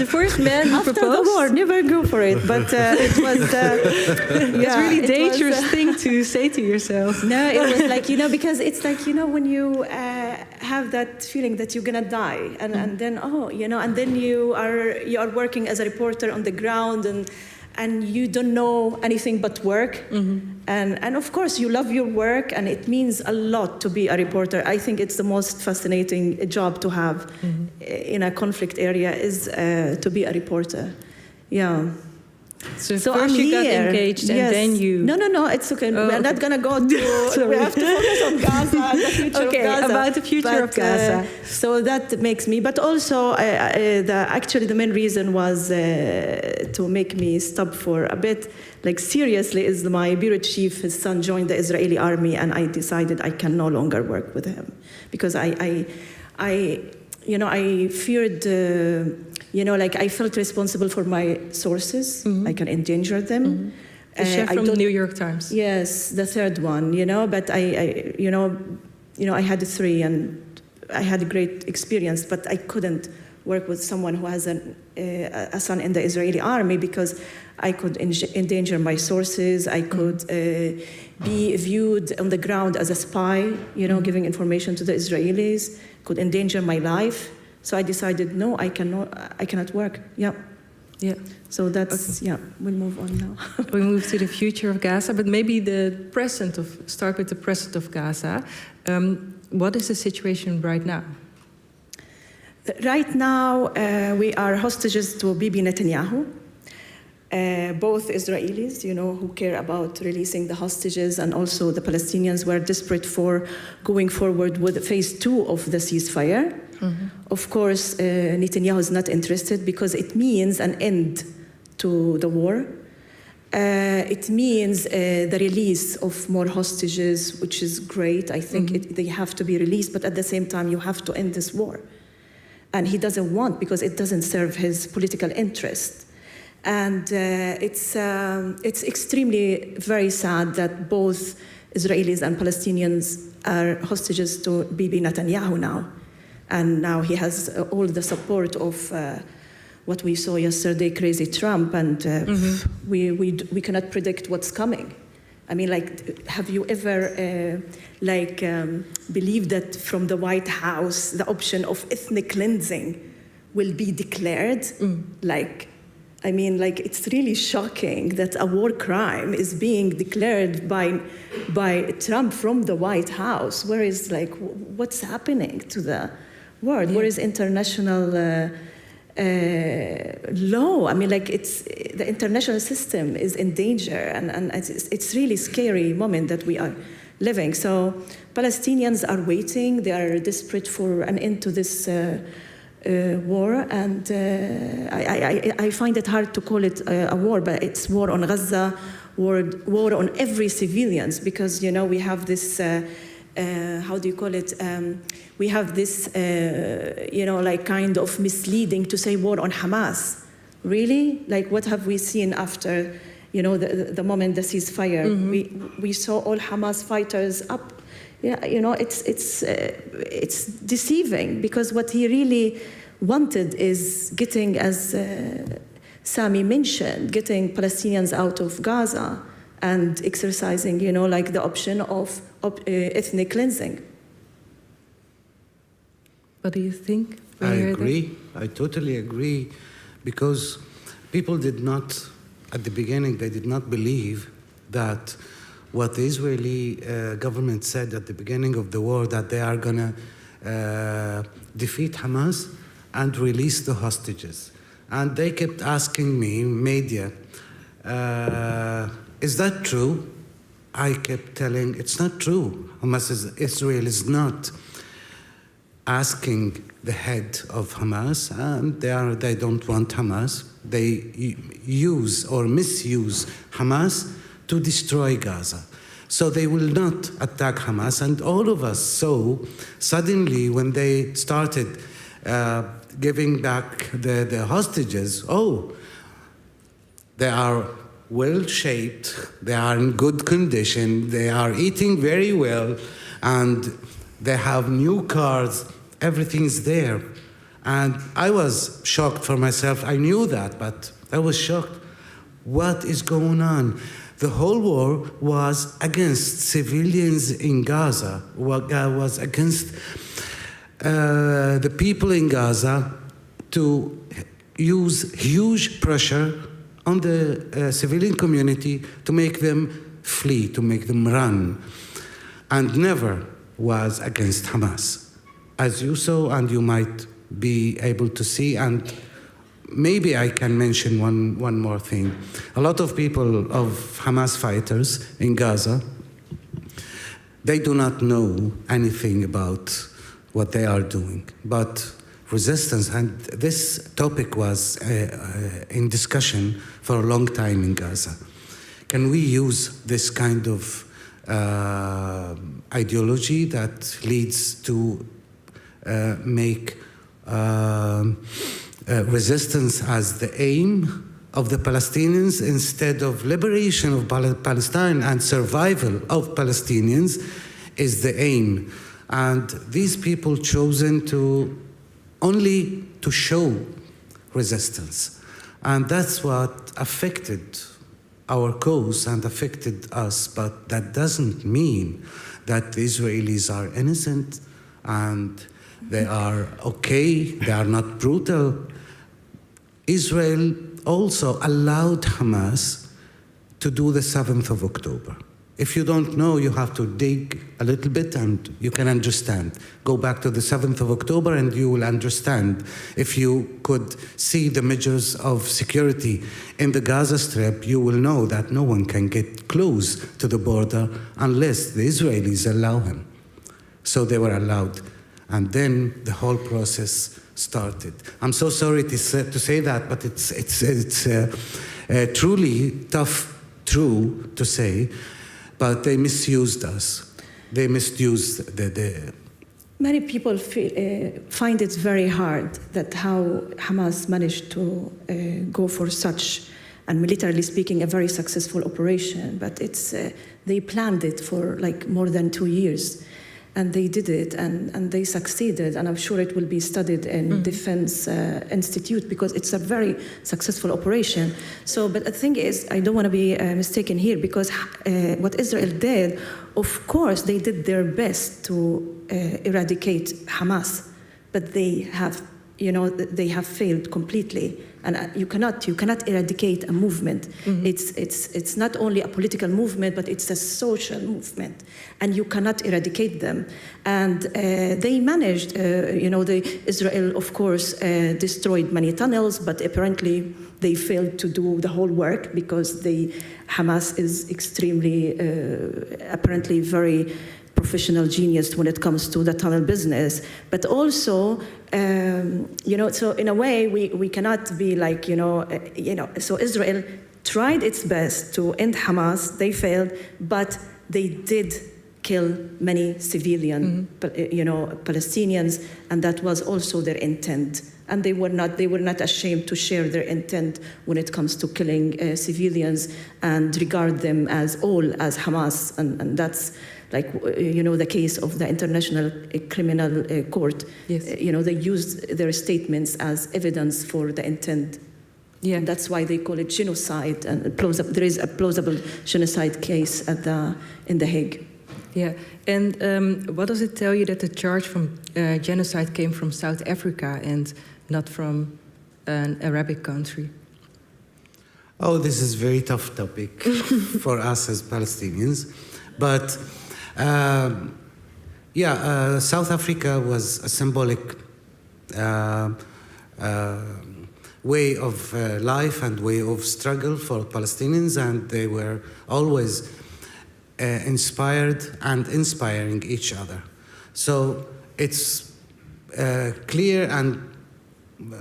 first man who after proposed? the war, never go for it. But it was, it's a really dangerous thing to say to yourself. No, it was like, because it's like, when you have that feeling that you're gonna die, and then, and then you are working as a reporter on the ground, and you don't know anything but work. And of course, you love your work, and it means a lot to be a reporter. I think it's the most fascinating job to have in a conflict area is to be a reporter. Yeah. So first you got engaged, and then you... No, it's okay. We're not going to go to... we have to focus on Gaza and the future of Gaza. About the future of Gaza. So that makes me... But also, actually, the main reason was to make me stop for a bit. Like, seriously, is my bureau chief, his son joined the Israeli army, and I decided I can no longer work with him. Because I feared... I felt responsible for my sources. I can endanger them. The chef from the New York Times. Yes, the third one, but I had 3, and I had a great experience, but I couldn't work with someone who has a son in the Israeli army because I could endanger my sources. I could be viewed on the ground as a spy, giving information to the Israelis, could endanger my life. So I decided, no, I cannot work. Yeah. So that's, we'll move on now. We move to the future of Gaza, but maybe start with the present of Gaza. What is the situation right now? Right now, we are hostages to Bibi Netanyahu. Both Israelis, who care about releasing the hostages, and also the Palestinians were desperate for going forward with phase 2 of the ceasefire. Of course, Netanyahu is not interested because it means an end to the war. It means the release of more hostages, which is great. I think they have to be released, but at the same time, you have to end this war. And he doesn't want, because it doesn't serve his political interest. And it's extremely very sad that both Israelis and Palestinians are hostages to Bibi Netanyahu now. And now he has all the support of what we saw yesterday, crazy Trump, and we cannot predict what's coming. I mean, have you ever believed that from the White House the option of ethnic cleansing will be declared? It's really shocking that a war crime is being declared by Trump from the White House. Where is what's happening to the world? Where is international law? The international system is in danger, and it's really scary moment that we are living. So Palestinians are waiting. They are desperate for an end to this war, and I find it hard to call it a war, but it's war on Gaza, war on every civilians, because we have this how do you call it? We have this kind of misleading to say war on Hamas. Really? What have we seen after the moment the ceasefire? We saw all Hamas fighters up. It's deceiving, because what he really wanted is getting, as Sami mentioned, getting Palestinians out of Gaza and exercising, the option of ethnic cleansing. What do you think? I agree. I totally agree, because people did not, at the beginning, they did not believe that what the Israeli government said at the beginning of the war, that they are going to defeat Hamas and release the hostages. And they kept asking me, media, is that true? I kept telling, it's not true. Israel is not asking the head of Hamas, and they don't want Hamas. They use or misuse Hamas to destroy Gaza. So they will not attack Hamas. And all of us saw suddenly when they started giving back the hostages, they are well-shaped, they are in good condition, they are eating very well, and they have new cars, everything's there. And I was shocked for myself. I knew that, but I was shocked. What is going on? The whole war was against civilians in Gaza, was against the people in Gaza to use huge pressure on the civilian community to make them flee, to make them run, and never was against Hamas. As you saw, and you might be able to see, and maybe I can mention one more thing. A lot of people of Hamas fighters in Gaza, they do not know anything about what they are doing, but resistance, and this topic was in discussion for a long time in Gaza. Can we use this kind of ideology that leads to make resistance as the aim of the Palestinians instead of liberation of Palestine and survival of Palestinians is the aim? And these people chosen to only to show resistance. And that's what affected our cause and affected us, but that doesn't mean that the Israelis are innocent and they are okay, they are not brutal. Israel also allowed Hamas to do the 7th of October. If you don't know, you have to dig a little bit and you can understand. Go back to the 7th of October and you will understand. If you could see the measures of security in the Gaza Strip, you will know that no one can get close to the border unless the Israelis allow him. So they were allowed. And then the whole process started. I'm so sorry to say that, but it's truly true to say. But they misused us. They misused the Many people find it very hard that how Hamas managed to go for such, and militarily speaking, a very successful operation. But they planned it for like more than 2 years. And they did it, and they succeeded. And I'm sure it will be studied in Defense Institute because it's a very successful operation. So, but the thing is, I don't want to be mistaken here because what Israel did, of course, they did their best to eradicate Hamas, but they have failed completely. And you cannot eradicate a movement. It's not only a political movement, but it's a social movement, and you cannot eradicate them. And they managed. Israel, of course, destroyed many tunnels, but apparently they failed to do the whole work because Hamas is extremely, apparently very professional genius when it comes to the tunnel business, but also, so in a way we cannot be like, so Israel tried its best to end Hamas, they failed, but they did kill many civilian, Palestinians, and that was also their intent. And they were not ashamed to share their intent when it comes to killing civilians and regard them as Hamas, and that's like the case of the International Criminal Court. Yes. They used their statements as evidence for the intent. Yeah, and that's why they call it genocide. And there is a plausible genocide case in The Hague. Yeah, and what does it tell you that the charge from genocide came from South Africa and not from an Arabic country? Oh, this is a very tough topic for us as Palestinians. But South Africa was a symbolic way of life and way of struggle for Palestinians, and they were always inspired and inspiring each other. So it's clear and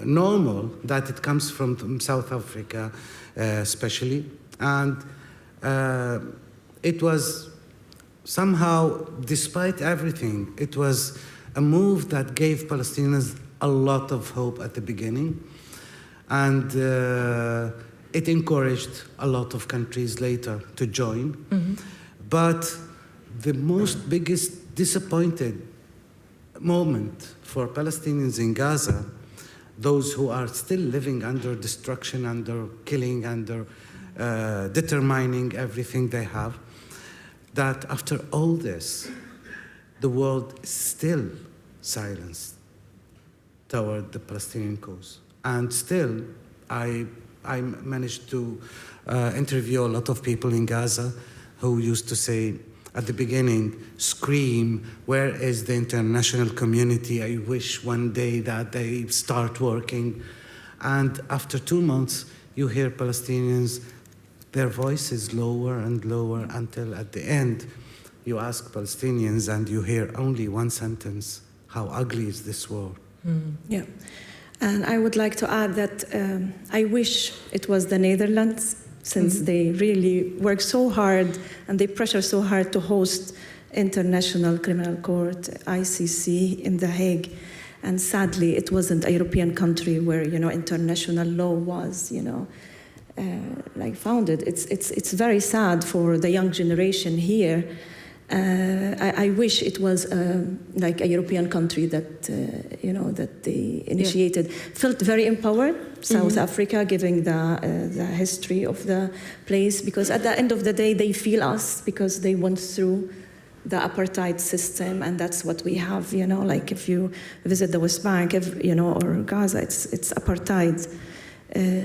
normal that it comes from South Africa especially, and it was somehow, despite everything, it was a move that gave Palestinians a lot of hope at the beginning. And it encouraged a lot of countries later to join. Mm-hmm. But the biggest disappointed moment for Palestinians in Gaza, those who are still living under destruction, under killing, under determining everything they have, that after all this, the world is still silenced toward the Palestinian cause. And still, I managed to interview a lot of people in Gaza who used to say at the beginning, scream, where is the international community? I wish one day that they start working. And after 2 months, you hear Palestinians, their voice is lower and lower until at the end, you ask Palestinians and you hear only one sentence, how ugly is this war? Yeah. And I would like to add that I wish it was the Netherlands, since they really work so hard and they pressure so hard to host International Criminal Court, ICC, in The Hague. And sadly, it wasn't a European country where, international law was, founded. It's very sad for the young generation here. I wish it was like a European country that that they initiated. Felt very empowered. South Africa, giving the history of the place, because at the end of the day they feel us because they went through the apartheid system, and that's what we have. Like if you visit the West Bank, or Gaza, it's apartheid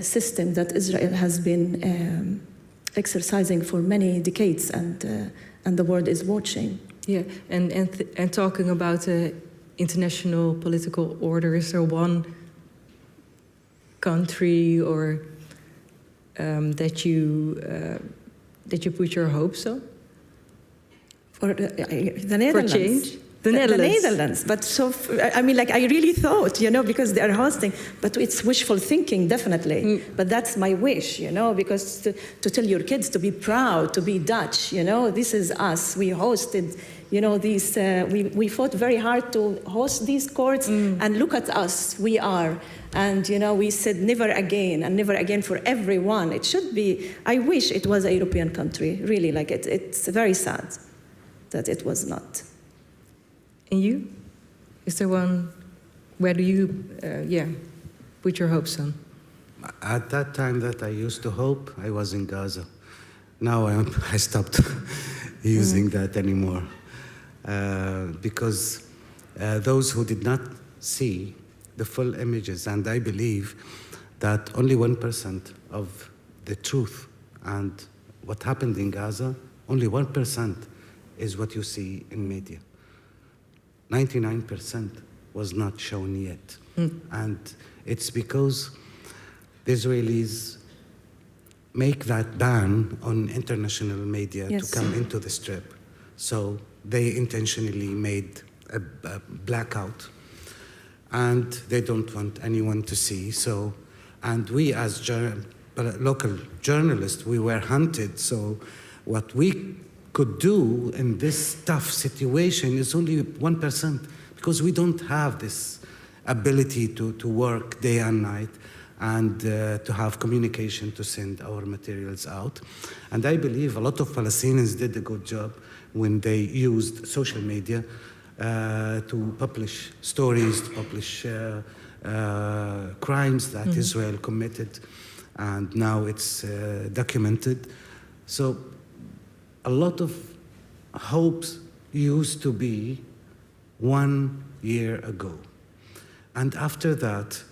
system that Israel has been exercising for many decades, and the world is watching. Yeah, and talking about international political order, is there one country or that you put your hopes on? For the Netherlands. For change? The Netherlands. But I really thought, because they are hosting, but it's wishful thinking, definitely. But that's my wish, because to tell your kids to be proud, to be Dutch, this is us. We hosted, these, we fought very hard to host these courts, and look at us, we are. And, we said never again, and never again for everyone. It should be, I wish it was a European country, really, it's very sad that it was not. And you? Is there one, where do you, put your hopes on? At that time that I used to hope, I was in Gaza. Now I stopped using that anymore. Because those who did not see the full images, and I believe that only 1% of the truth and what happened in Gaza, only 1% is what you see in media. 99% was not shown yet. And it's because the Israelis make that ban on international media to come into the Strip. So they intentionally made a blackout, and they don't want anyone to see. So, and we as local journalists, we were hunted. So what we could do in this tough situation is only 1%, because we don't have this ability to work day and night and to have communication to send our materials out. And I believe a lot of Palestinians did a good job when they used social media to publish stories, to publish crimes that Israel committed, and now it's documented. So a lot of hopes used to be 1 year ago. And after that,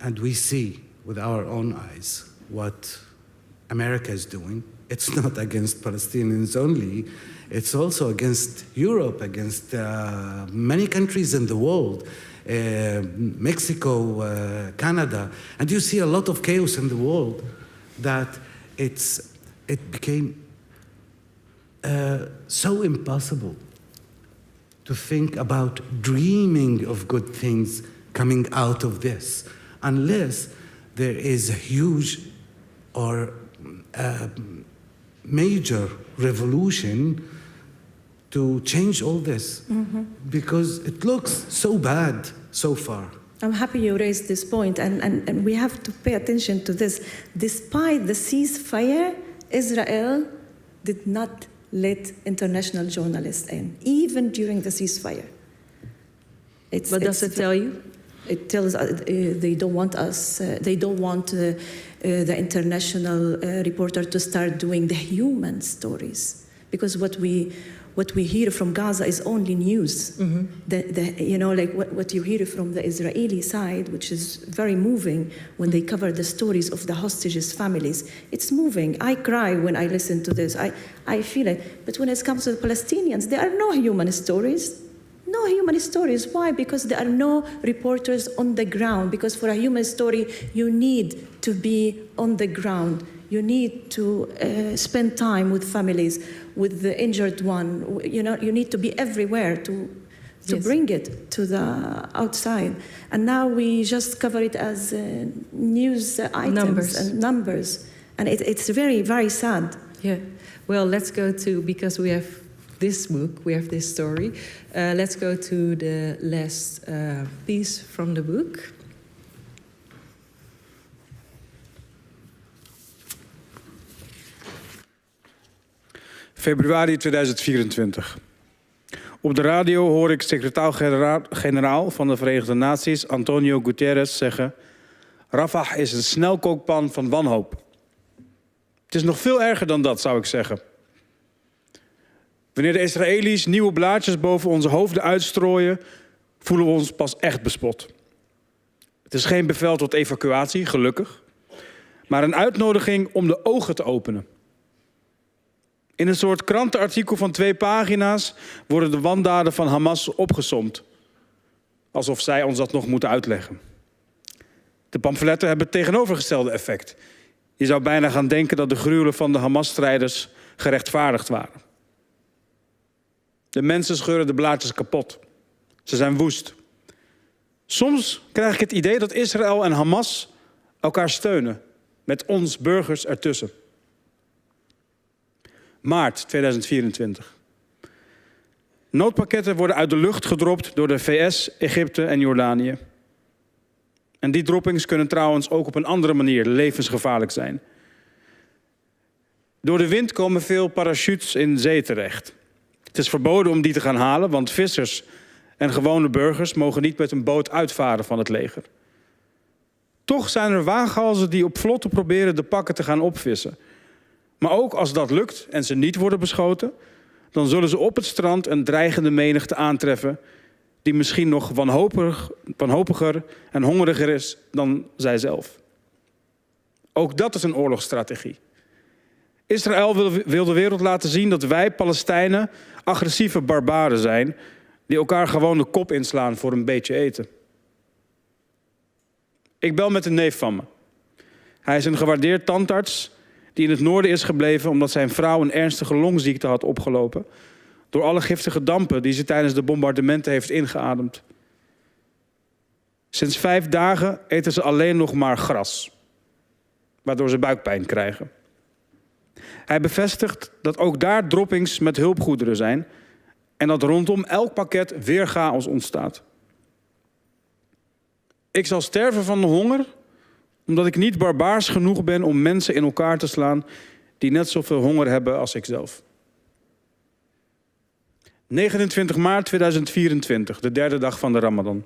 and we see with our own eyes what America is doing, it's not against Palestinians only, it's also against Europe, against many countries in the world, Mexico, Canada. And you see a lot of chaos in the world that it became so impossible to think about dreaming of good things coming out of this, unless there is a huge or major revolution to change all this, because it looks so bad so far. I'm happy you raised this point, and we have to pay attention to this. Despite the ceasefire, Israel did not let international journalists in, even during the ceasefire. What does it tell you? It tells they don't want us, they don't want the international reporter to start doing the human stories. Because what we hear from Gaza is only news. What you hear from the Israeli side, which is very moving when they cover the stories of the hostages' families. It's moving. I cry when I listen to this. I feel it. But when it comes to the Palestinians, there are no human stories. No human stories. Why? Because there are no reporters on the ground. Because for a human story, you need to be on the ground. You need to spend time with families, with the injured one. You need to be everywhere to bring it to the outside. And now we just cover it as news items and numbers. And it's very, very sad. Yeah. Well, let's go to, because we have this book, we have this story. Let's go to the last piece from the book. Februari 2024. Op de radio hoor ik secretaris-generaal van de Verenigde Naties, Antonio Guterres, zeggen: Rafah is een snelkookpan van wanhoop. Het is nog veel erger dan dat, zou ik zeggen. Wanneer de Israëli's nieuwe blaadjes boven onze hoofden uitstrooien, voelen we ons pas echt bespot. Het is geen bevel tot evacuatie, gelukkig, maar een uitnodiging om de ogen te openen. In een soort krantenartikel van 2 pagina's worden de wandaden van Hamas opgesomd. Alsof zij ons dat nog moeten uitleggen. De pamfletten hebben het tegenovergestelde effect. Je zou bijna gaan denken dat de gruwelen van de Hamas-strijders gerechtvaardigd waren. De mensen scheuren de blaadjes kapot. Ze zijn woest. Soms krijg ik het idee dat Israël en Hamas elkaar steunen, met ons burgers ertussen. Maart 2024. Noodpakketten worden uit de lucht gedropt door de VS, Egypte en Jordanië. En die droppings kunnen trouwens ook op een andere manier levensgevaarlijk zijn. Door de wind komen veel parachutes in zee terecht. Het is verboden om die te gaan halen, want vissers en gewone burgers mogen niet met een boot uitvaren van het leger. Toch zijn er waaghalzen die op vlotten proberen de pakken te gaan opvissen. Maar ook als dat lukt en ze niet worden beschoten, dan zullen ze op het strand een dreigende menigte aantreffen die misschien nog wanhopiger en hongeriger is dan zijzelf. Ook dat is een oorlogsstrategie. Israël wil de wereld laten zien dat wij, Palestijnen, agressieve barbaren zijn die elkaar gewoon de kop inslaan voor een beetje eten. Ik bel met een neef van me. Hij is een gewaardeerd tandarts die in het noorden is gebleven omdat zijn vrouw een ernstige longziekte had opgelopen door alle giftige dampen die ze tijdens de bombardementen heeft ingeademd. Sinds 5 dagen eten ze alleen nog maar gras, waardoor ze buikpijn krijgen. Hij bevestigt dat ook daar droppings met hulpgoederen zijn en dat rondom elk pakket weer chaos ontstaat. Ik zal sterven van de honger omdat ik niet barbaars genoeg ben om mensen in elkaar te slaan die net zoveel honger hebben als ikzelf. 29 maart 2024, de 3e dag van de Ramadan.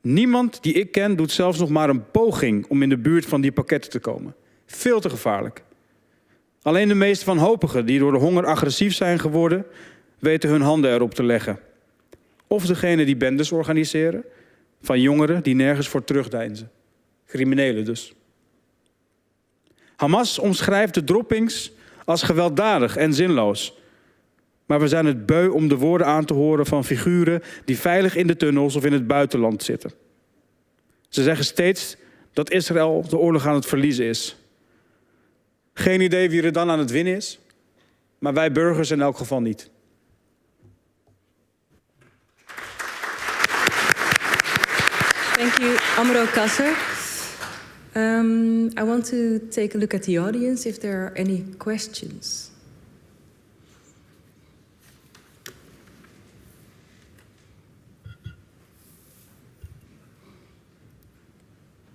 Niemand die ik ken doet zelfs nog maar een poging om in de buurt van die pakketten te komen. Veel te gevaarlijk. Alleen de meest wanhopigen die door de honger agressief zijn geworden, weten hun handen erop te leggen. Of degene die bendes organiseren, van jongeren die nergens voor terugdeinzen. Criminelen dus. Hamas omschrijft de droppings als gewelddadig en zinloos. Maar we zijn het beu om de woorden aan te horen van figuren die veilig in de tunnels of in het buitenland zitten. Ze zeggen steeds dat Israël de oorlog aan het verliezen is. Geen idee wie er dan aan het winnen is, maar wij burgers in elk geval niet. Thank you, Amro Kasser. I want to take a look at the audience if there are any questions.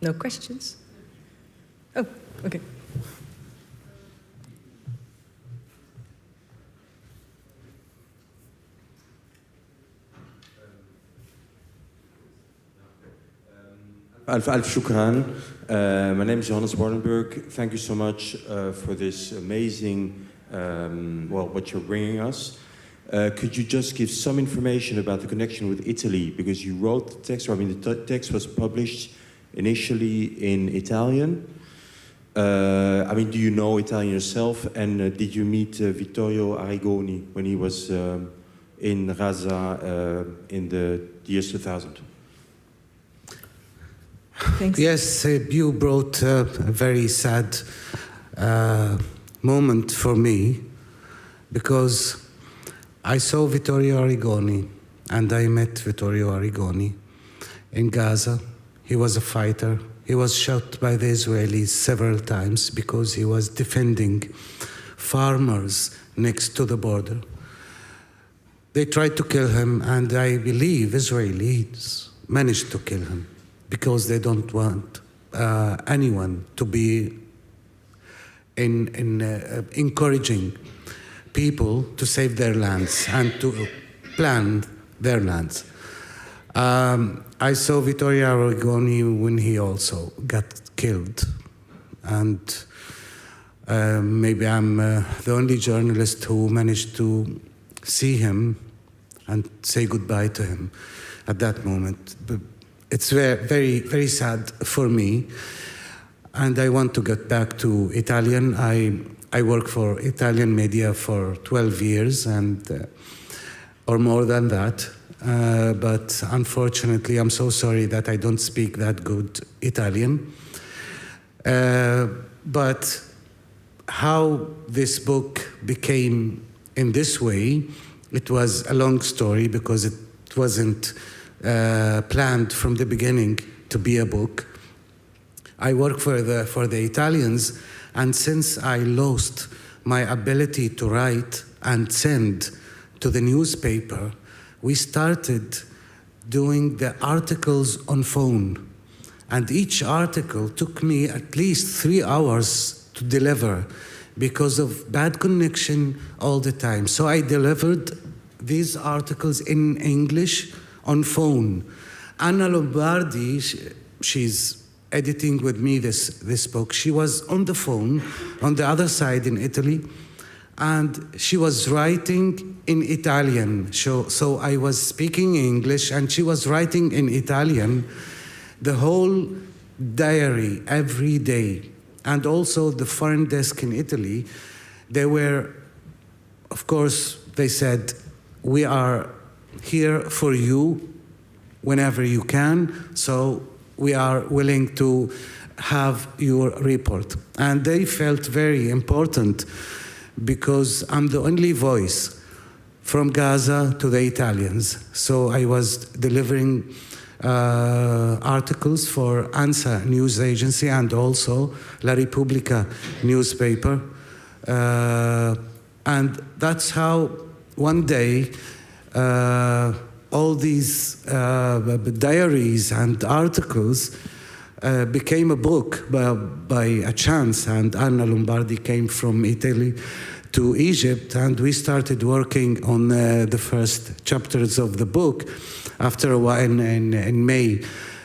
No questions? Oh, okay. Alf shukran. My name is Johannes Wardenburg. Thank you so much for this amazing, what you're bringing us. Could you just give some information about the connection with Italy? Because you wrote the text, or I mean, the text was published initially in Italian. I mean, do you know Italian yourself? And did you meet Vittorio Arrigoni when he was in Gaza in the years 2000? Thanks. Yes, you brought a very sad moment for me, because I saw Vittorio Arrigoni and I met Vittorio Arrigoni in Gaza. He was a fighter. He was shot by the Israelis several times because he was defending farmers next to the border. They tried to kill him, and I believe Israelis managed to kill him, because they don't want anyone to be encouraging people to save their lands and to plan their lands. I saw Vittorio Arrigoni when he also got killed, and maybe I'm the only journalist who managed to see him and say goodbye to him at that moment. But it's very, very, very sad for me, and I want to get back to Italian. I work for Italian media for 12 years, and or more than that. But unfortunately, I'm so sorry that I don't speak that good Italian. But how this book became in this way, it was a long story, because it wasn't planned from the beginning to be a book. I work for the Italians, and since I lost my ability to write and send to the newspaper, we started doing the articles on phone. And each article took me at least 3 hours to deliver because of bad connection all the time. So I delivered these articles in English on phone. Anna Lombardi, she's editing with me this book. She was on the phone on the other side in Italy, and she was writing in Italian. So I was speaking English, and she was writing in Italian the whole diary every day. And also the foreign desk in Italy, they were, of course, they said, we are here for you whenever you can, so we are willing to have your report. And they felt very important, because I'm the only voice from Gaza to the Italians. So I was delivering articles for ANSA news agency and also La Repubblica newspaper. And that's how one day all these diaries and articles became a book by a chance. And Anna Lombardi came from Italy to Egypt, and we started working on the first chapters of the book after a while in May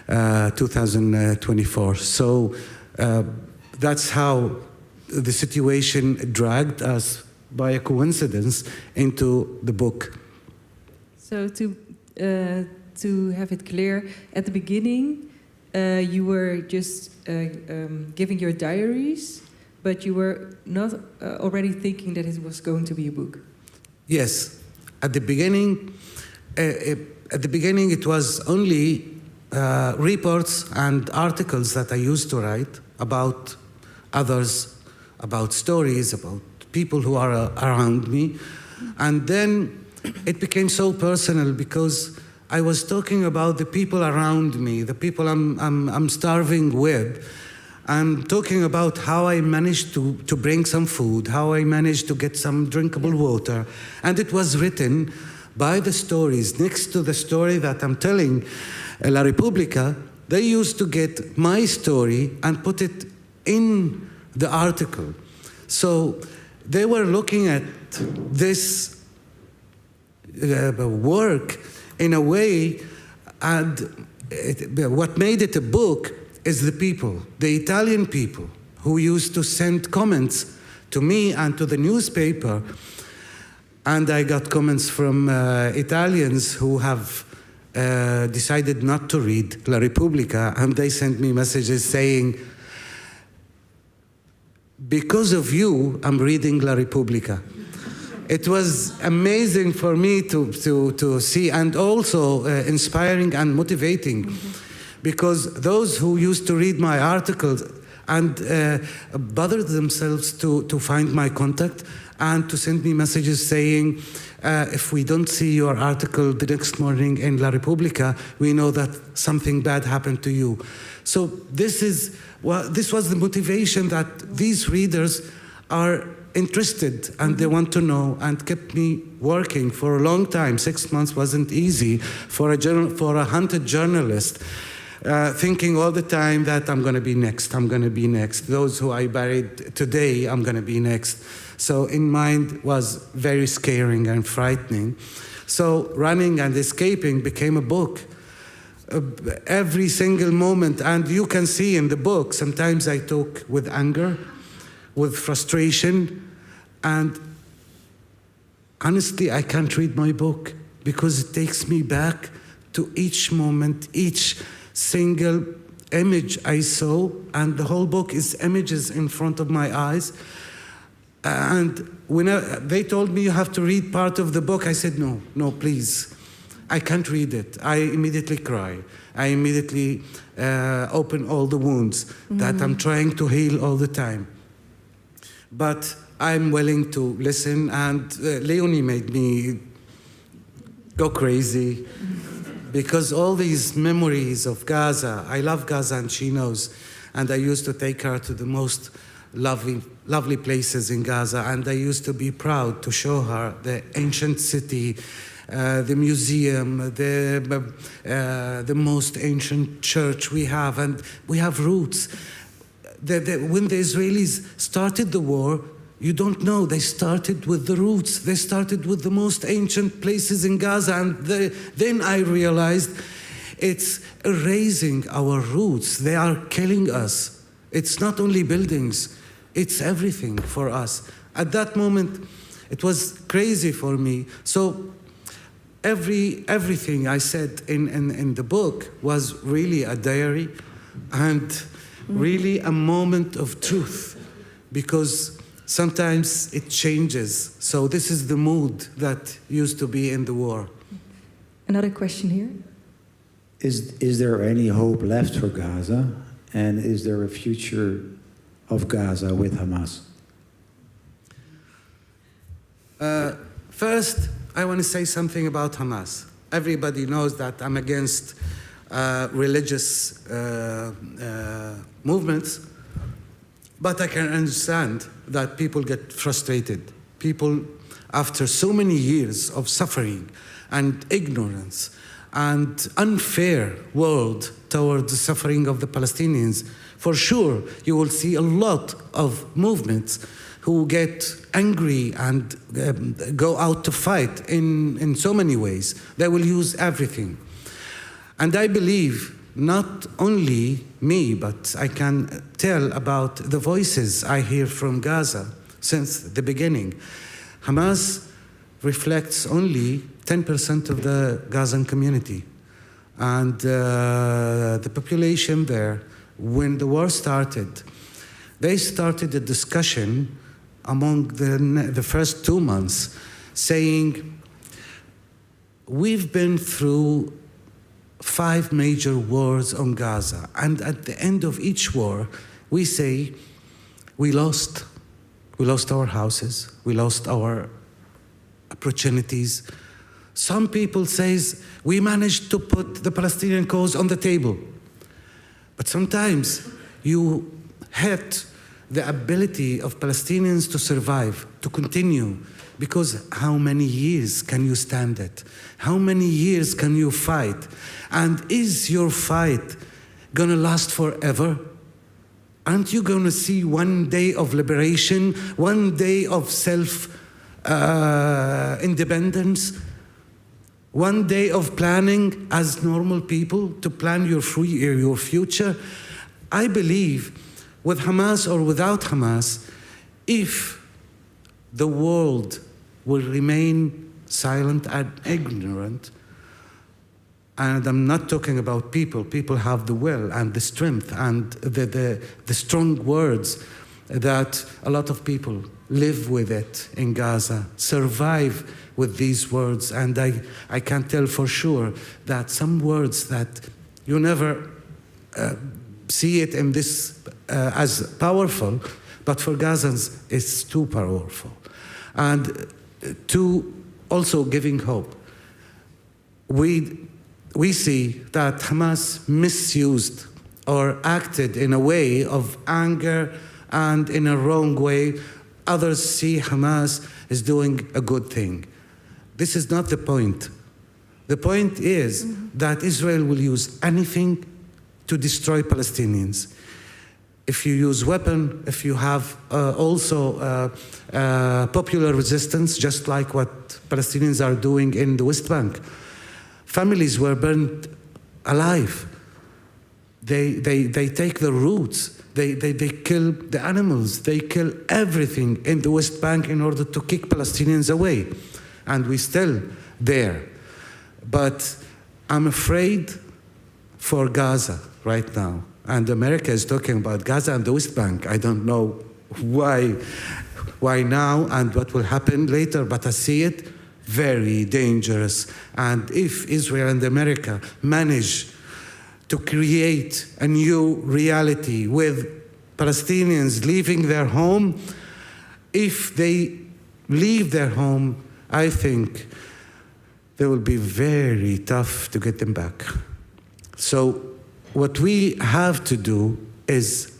2024. So that's how the situation dragged us by a coincidence into the book. So to have it clear, at the beginning, you were just giving your diaries, but you were not already thinking that it was going to be a book. Yes, at the beginning, it was only reports and articles that I used to write about others, about stories, about people who are around me, and then it became so personal because I was talking about the people around me, the people I'm starving with, I'm talking about how I managed to bring some food, how I managed to get some drinkable water. And it was written by the stories. Next to the story that I'm telling, La Repubblica, they used to get my story and put it in the article. So they were looking at this work in a way, and what made it a book is the people, the Italian people, who used to send comments to me and to the newspaper. And I got comments from Italians who have decided not to read La Repubblica, and they sent me messages saying, because of you, I'm reading La Repubblica. It was amazing for me to see, and also inspiring and motivating, because those who used to read my articles and bothered themselves to find my contact and to send me messages saying, if we don't see your article the next morning in La Repubblica, we know that something bad happened to you. So this was the motivation that these readers are interested and they want to know, and kept me working for a long time. 6 months wasn't easy for a hunted journalist, thinking all the time that I'm going to be next, I'm going to be next. Those who I buried today, I'm going to be next. So in mind was very scaring and frightening. So running and escaping became a book. Every single moment, and you can see in the book, sometimes I talk with anger, with frustration, and honestly, I can't read my book because it takes me back to each moment, each single image I saw, and the whole book is images in front of my eyes. And when they told me you have to read part of the book, I said, no, please. I can't read it. I immediately cry. I immediately open all the wounds that I'm trying to heal all the time. But I'm willing to listen, and Leonie made me go crazy because all these memories of Gaza, I love Gaza and she knows, and I used to take her to the most lovely places in Gaza, and I used to be proud to show her the ancient city, the museum, the most ancient church we have, and we have roots. When the Israelis started the war, you don't know, they started with the roots. They started with the most ancient places in Gaza, and then I realized it's erasing our roots. They are killing us. It's not only buildings, it's everything for us. At that moment, it was crazy for me. So everything I said in the book was really a diary and really a moment of truth, because sometimes it changes. So this is the mood that used to be in the war. Another question here. Is there any hope left for Gaza? And is there a future of Gaza with Hamas? First, I want to say something about Hamas. Everybody knows that I'm against religious movements, but I can understand that people get frustrated. People, after so many years of suffering and ignorance and unfair world towards the suffering of the Palestinians, for sure you will see a lot of movements who get angry and go out to fight in so many ways. They will use everything. And I believe not only me, but I can tell about the voices I hear from Gaza since the beginning. Hamas reflects only 10% of the Gazan community. And the population there, when the war started, they started a discussion among the first 2 months saying, we've been through 5 major wars on Gaza, and at the end of each war, we say, we lost our houses, we lost our opportunities. Some people says, we managed to put the Palestinian cause on the table. But sometimes you hurt the ability of Palestinians to survive, to continue. Because how many years can you stand it? How many years can you fight? And is your fight gonna last forever? Aren't you gonna see one day of liberation, one day of self-independence, one day of planning as normal people to plan your future? I believe with Hamas or without Hamas, if the world will remain silent and ignorant, and I'm not talking about people. People have the will and the strength and the strong words that a lot of people live with it in Gaza, survive with these words. And I can tell for sure that some words that you never see it in this as powerful, but for Gazans it's too powerful. And to also giving hope. We see that Hamas misused or acted in a way of anger and in a wrong way. Others see Hamas as doing a good thing. This is not the point. The point is that Israel will use anything to destroy Palestinians. If you use weapons, if you have also popular resistance, just like what Palestinians are doing in the West Bank. Families were burned alive. They take the roots. They kill the animals. They kill everything in the West Bank in order to kick Palestinians away. And we're still there. But I'm afraid for Gaza right now. And America is talking about Gaza and the West Bank. I don't know why now and what will happen later, but I see it very dangerous. And if Israel and America manage to create a new reality with Palestinians leaving their home, if they leave their home, I think they will be very tough to get them back. So what we have to do is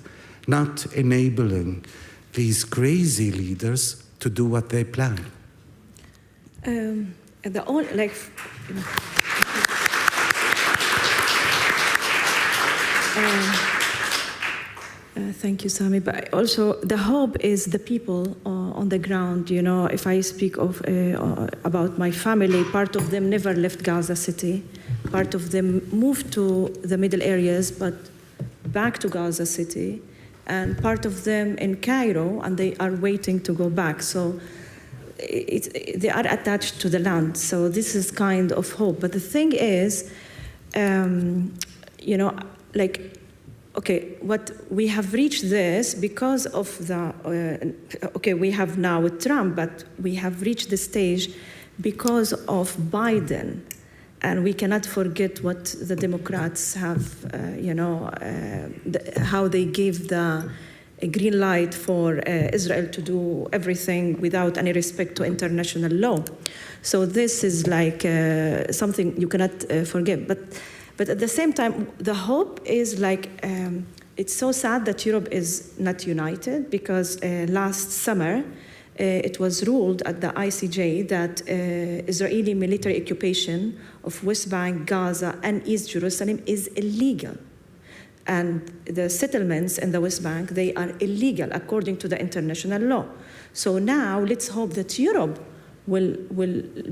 not enabling these crazy leaders to do what they plan. Thank you, Sami. But also, the hope is the people on the ground. You know, if I speak of about my family, part of them never left Gaza City. Part of them moved to the middle areas, but back to Gaza City. And part of them in Cairo, and they are waiting to go back. So they are attached to the land. So this is kind of hope. But the thing is, you know, like, okay, what we have reached this because of the, okay, we have now with Trump, but we have reached the stage because of Biden. And we cannot forget what the Democrats have, you know, how they gave the green light for Israel to do everything without any respect to international law. So this is like something you cannot forget. But at the same time, the hope is like, it's so sad that Europe is not united because last summer, it was ruled at the ICJ that Israeli military occupation of West Bank, Gaza, and East Jerusalem is illegal. And the settlements in the West Bank, they are illegal according to the international law. So now let's hope that Europe will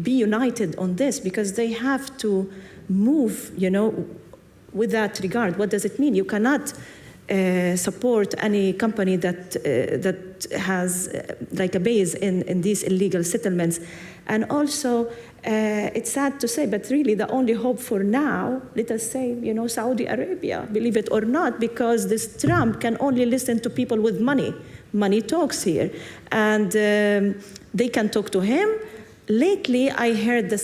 be united on this because they have to move, you know, with that regard. What does it mean? You cannot support any company that has like a base in these illegal settlements. And also, it's sad to say, but really the only hope for now, let us say, you know, Saudi Arabia, believe it or not, because this Trump can only listen to people with money. Money talks here. And they can talk to him. Lately, I heard the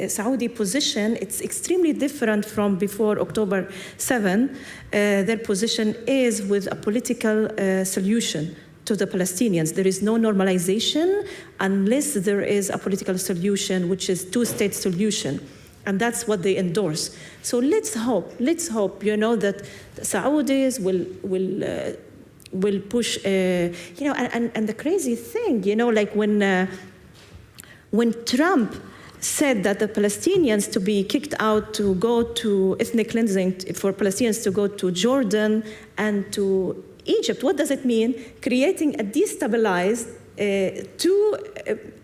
Saudi position, it's extremely different from before October 7. Their position is with a political solution to the Palestinians. There is no normalization unless there is a political solution, which is two-state solution. And that's what they endorse. So let's hope, that the Saudis will push, and the crazy thing, like when Trump said that the Palestinians to be kicked out to go to ethnic cleansing, for Palestinians to go to Jordan and to Egypt, what does it mean? Creating a destabilized two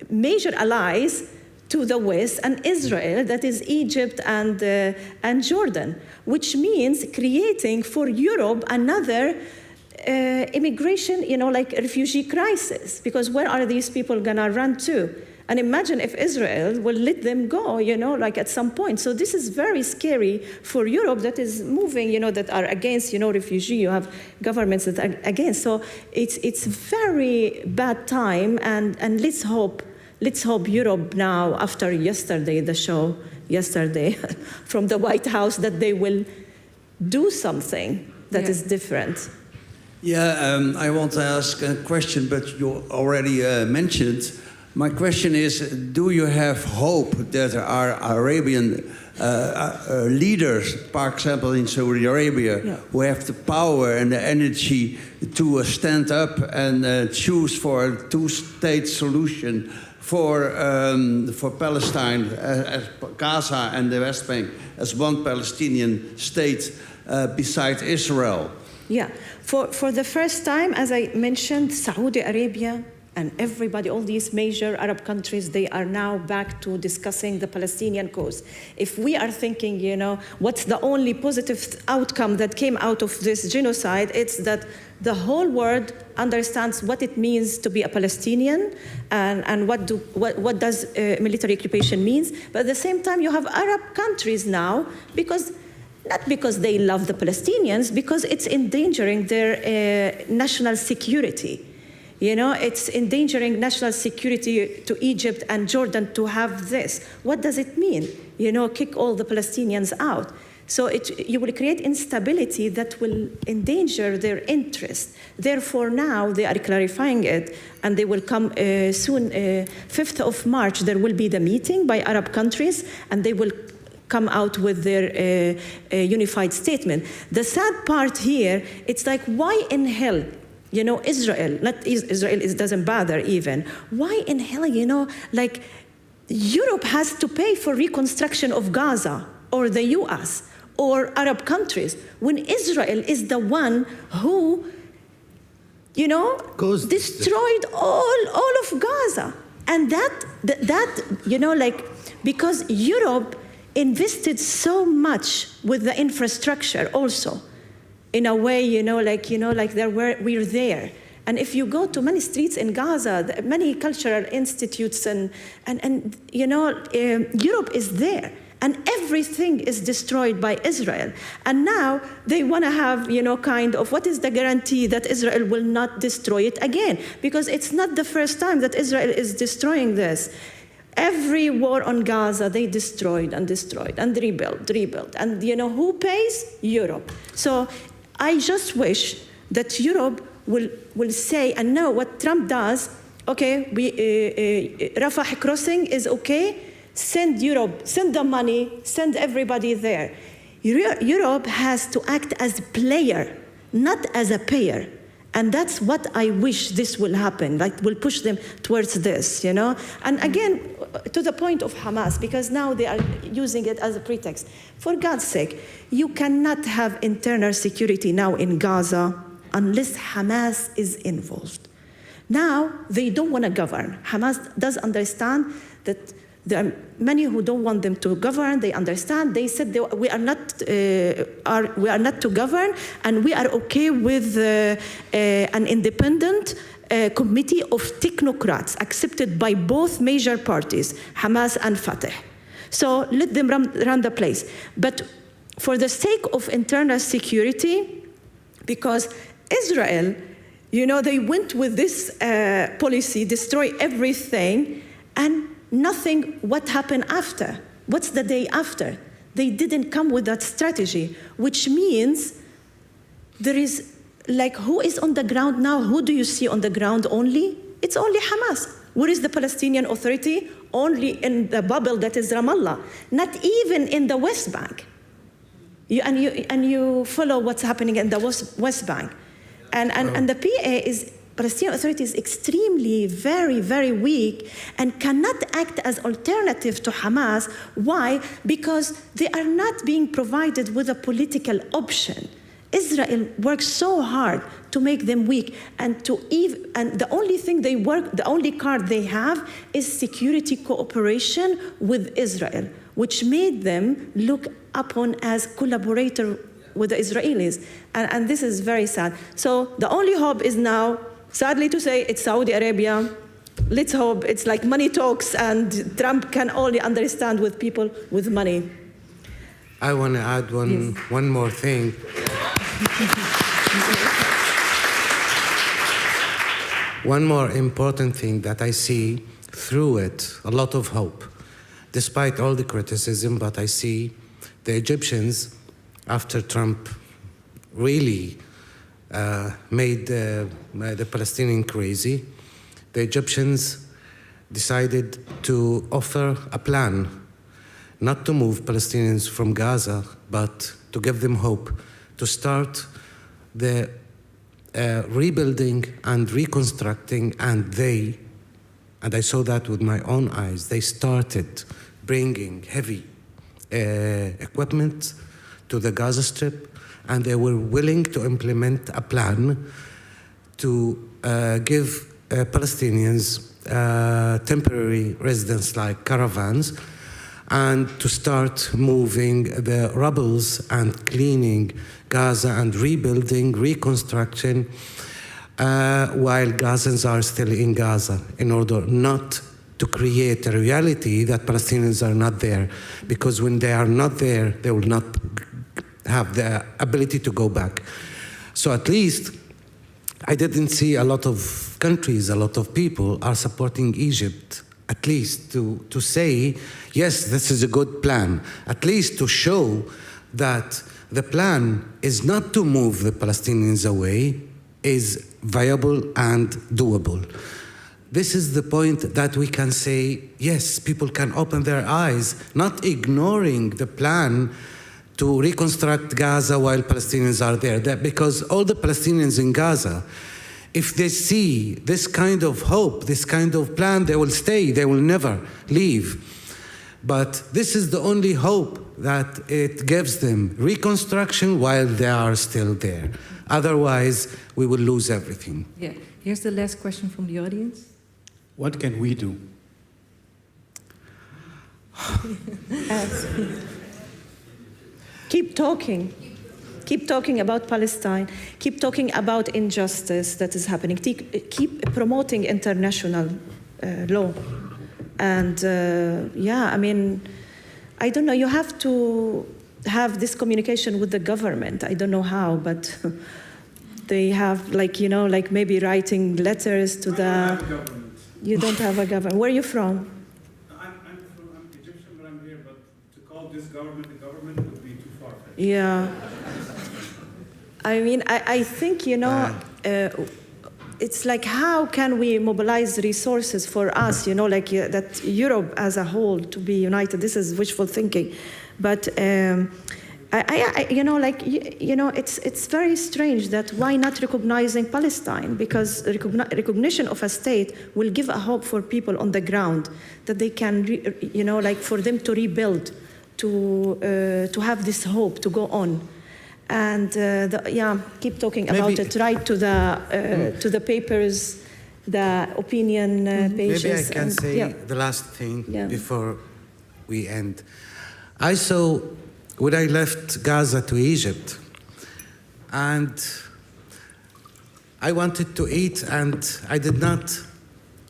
major allies to the West and Israel, that is Egypt and Jordan, which means creating for Europe another immigration, like refugee crisis, because where are these people gonna run to? And imagine if Israel will let them go, like at some point. So this is very scary for Europe that is moving, that are against, refugee. You have governments that are against. So it's very bad time, and let's hope Europe now, after the show yesterday from the White House, that they will do something that is different. Yeah, I want to ask a question, but you already mentioned. My question is, do you have hope that our Arabian leaders, for example in Saudi Arabia, who have the power and the energy to stand up and choose for a two-state solution for Palestine, as Gaza and the West Bank, as one Palestinian state beside Israel? Yeah, for the first time, as I mentioned, Saudi Arabia and everybody, all these major Arab countries, they are now back to discussing the Palestinian cause. If we are thinking, what's the only positive outcome that came out of this genocide, it's that the whole world understands what it means to be a Palestinian and what does military occupation means. But at the same time, you have Arab countries now, not because they love the Palestinians, because it's endangering their national security. It's endangering national security to Egypt and Jordan to have this. What does it mean? Kick all the Palestinians out. So you will create instability that will endanger their interest. Therefore, now they are clarifying it, and they will come soon. 5th of March, there will be the meeting by Arab countries, and they will come out with their unified statement. The sad part here, it's like, why in hell? Israel, not Israel, it doesn't bother even. Why in hell, Europe has to pay for reconstruction of Gaza, or the US, or Arab countries, when Israel is the one who, destroyed all of Gaza. And because Europe invested so much with the infrastructure also, in a way, we're there. And if you go to many streets in Gaza, many cultural institutes, and Europe is there. And everything is destroyed by Israel. And now they want to have, what is the guarantee that Israel will not destroy it again? Because it's not the first time that Israel is destroying this. Every war on Gaza, they destroyed and rebuilt. And who pays? Europe. So I just wish that Europe will say, and know what Trump does, okay, Rafah crossing is okay, send Europe, send the money, send everybody there. Europe has to act as a player, not as a payer. And that's what I wish this will happen, we'll push them towards this, And again, to the point of Hamas, because now they are using it as a pretext. For God's sake, you cannot have internal security now in Gaza unless Hamas is involved. Now, they don't want to govern. Hamas does understand that there are many who don't want them to govern. They understand. They said we are not to govern, and we are okay with an independent committee of technocrats accepted by both major parties, Hamas and Fatah. So let them run the place. But for the sake of internal security, because Israel, they went with this policy, destroy everything, and nothing. What happened after? What's the day after? They didn't come with that strategy, which means there is, who is on the ground now? Who do you see on the ground only? It's only Hamas. Where is the Palestinian Authority? only in the bubble that is Ramallah, not even in the West Bank. You follow what's happening in the West Bank. And the PA is, Palestinian Authority is extremely, very, very weak and cannot act as alternative to Hamas. Why? Because they are not being provided with a political option. Israel works so hard to make them weak, and the only thing the only card they have is security cooperation with Israel, which made them look upon as collaborator with the Israelis, and this is very sad. So the only hope is now, sadly to say, it's Saudi Arabia. Let's hope it's like money talks, and Trump can only understand with people with money. I want to add one more thing. One more important thing that I see through it, a lot of hope. Despite all the criticism, but I see the Egyptians, after Trump really made the Palestinian crazy, the Egyptians decided to offer a plan, not to move Palestinians from Gaza, but to give them hope, to start the rebuilding and reconstructing, and I saw that with my own eyes, they started bringing heavy equipment to the Gaza Strip, and they were willing to implement a plan to give Palestinians temporary residence like caravans, and to start moving the rubbles and cleaning Gaza and rebuilding, reconstruction, while Gazans are still in Gaza, in order not to create a reality that Palestinians are not there, because when they are not there, they will not have the ability to go back. So at least I didn't see a lot of countries, a lot of people are supporting Egypt, at least to say, yes, this is a good plan, at least to show that the plan is not to move the Palestinians away, is viable and doable. This is the point that we can say, yes, people can open their eyes, not ignoring the plan to reconstruct Gaza while Palestinians are there. Because all the Palestinians in Gaza, if they see this kind of hope, this kind of plan, they will stay, they will never leave. But this is the only hope that it gives them, reconstruction while they are still there. Otherwise, we will lose everything. Yeah. Here's the last question from the audience. What can we do? Keep talking. Keep talking about Palestine. Keep talking about injustice that is happening. Keep promoting international law. And yeah, I mean, I don't know, you have to have this communication with the government. I don't know how, but they have, like, you know, like maybe writing letters to the... You don't have a government. Where are you from? I'm Egyptian, but I'm here. But to call this government the government would be too far-fetched. Yeah. I mean, I think, you know, it's like, how can we mobilize resources for us, you know, like that Europe as a whole to be united? This is wishful thinking. But, you know, like, you know, it's very strange that why not recognizing Palestine? Because recognition of a state will give a hope for people on the ground that they can, you know, like for them to rebuild, to have this hope to go on. And yeah, keep talking about it. Write to the papers, the opinion pages. Maybe I can say the last thing before we end. I saw when I left Gaza to Egypt, and I wanted to eat, and I did not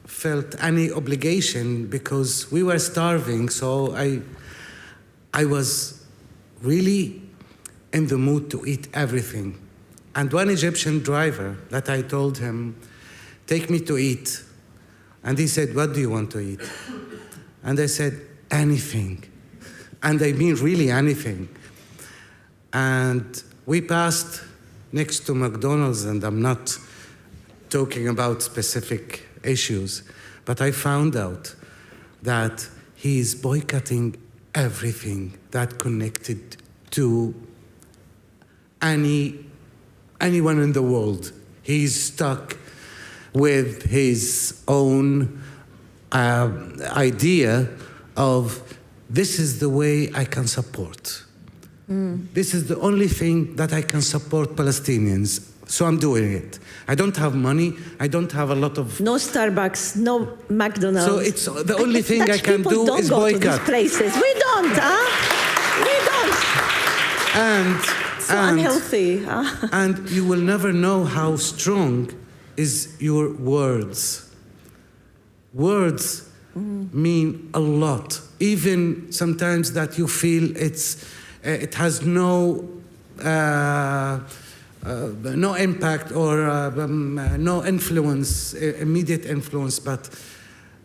felt any obligation because we were starving. So I was really in the mood to eat everything. And one Egyptian driver that I told him, take me to eat. And he said, what do you want to eat? And I said, anything. And I mean really anything. And we passed next to McDonald's, and I'm not talking about specific issues, but I found out that he's boycotting everything that connected to anyone in the world. He's stuck with his own idea of this is the way I can support. This is the only thing that I can support Palestinians. So I'm doing it. I don't have money. I don't have a lot of... No Starbucks, no McDonald's. So it's the only thing I can do is boycott. To these places. We don't, huh? We don't. And unhealthy. And you will never know how strong is your words. Words mean a lot. Even sometimes that you feel it has no impact or no influence, immediate influence, but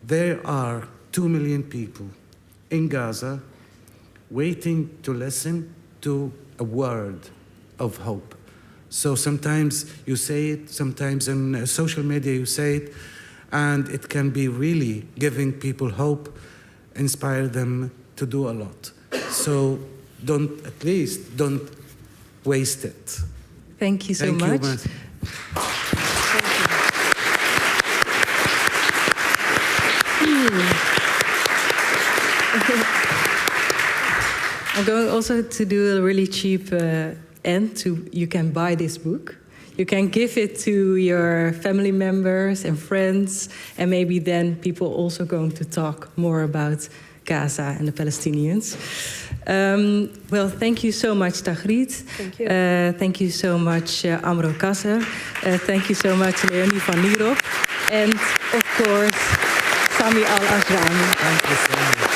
there are 2 million people in Gaza waiting to listen to a word of hope. So sometimes you say it, sometimes on social media you say it, and it can be really giving people hope, inspire them to do a lot. So at least don't waste it. Thank you so much. I'm going also to do a really cheap end. You can buy this book. You can give it to your family members and friends, and maybe then people also going to talk more about Gaza and the Palestinians. Well, thank you so much, Tagriet. Thank you. Thank you so much, Amro Kasser. Thank you so much, Leonie van Nierop. And, of course, Sami al-Ajrami. Thank you so much.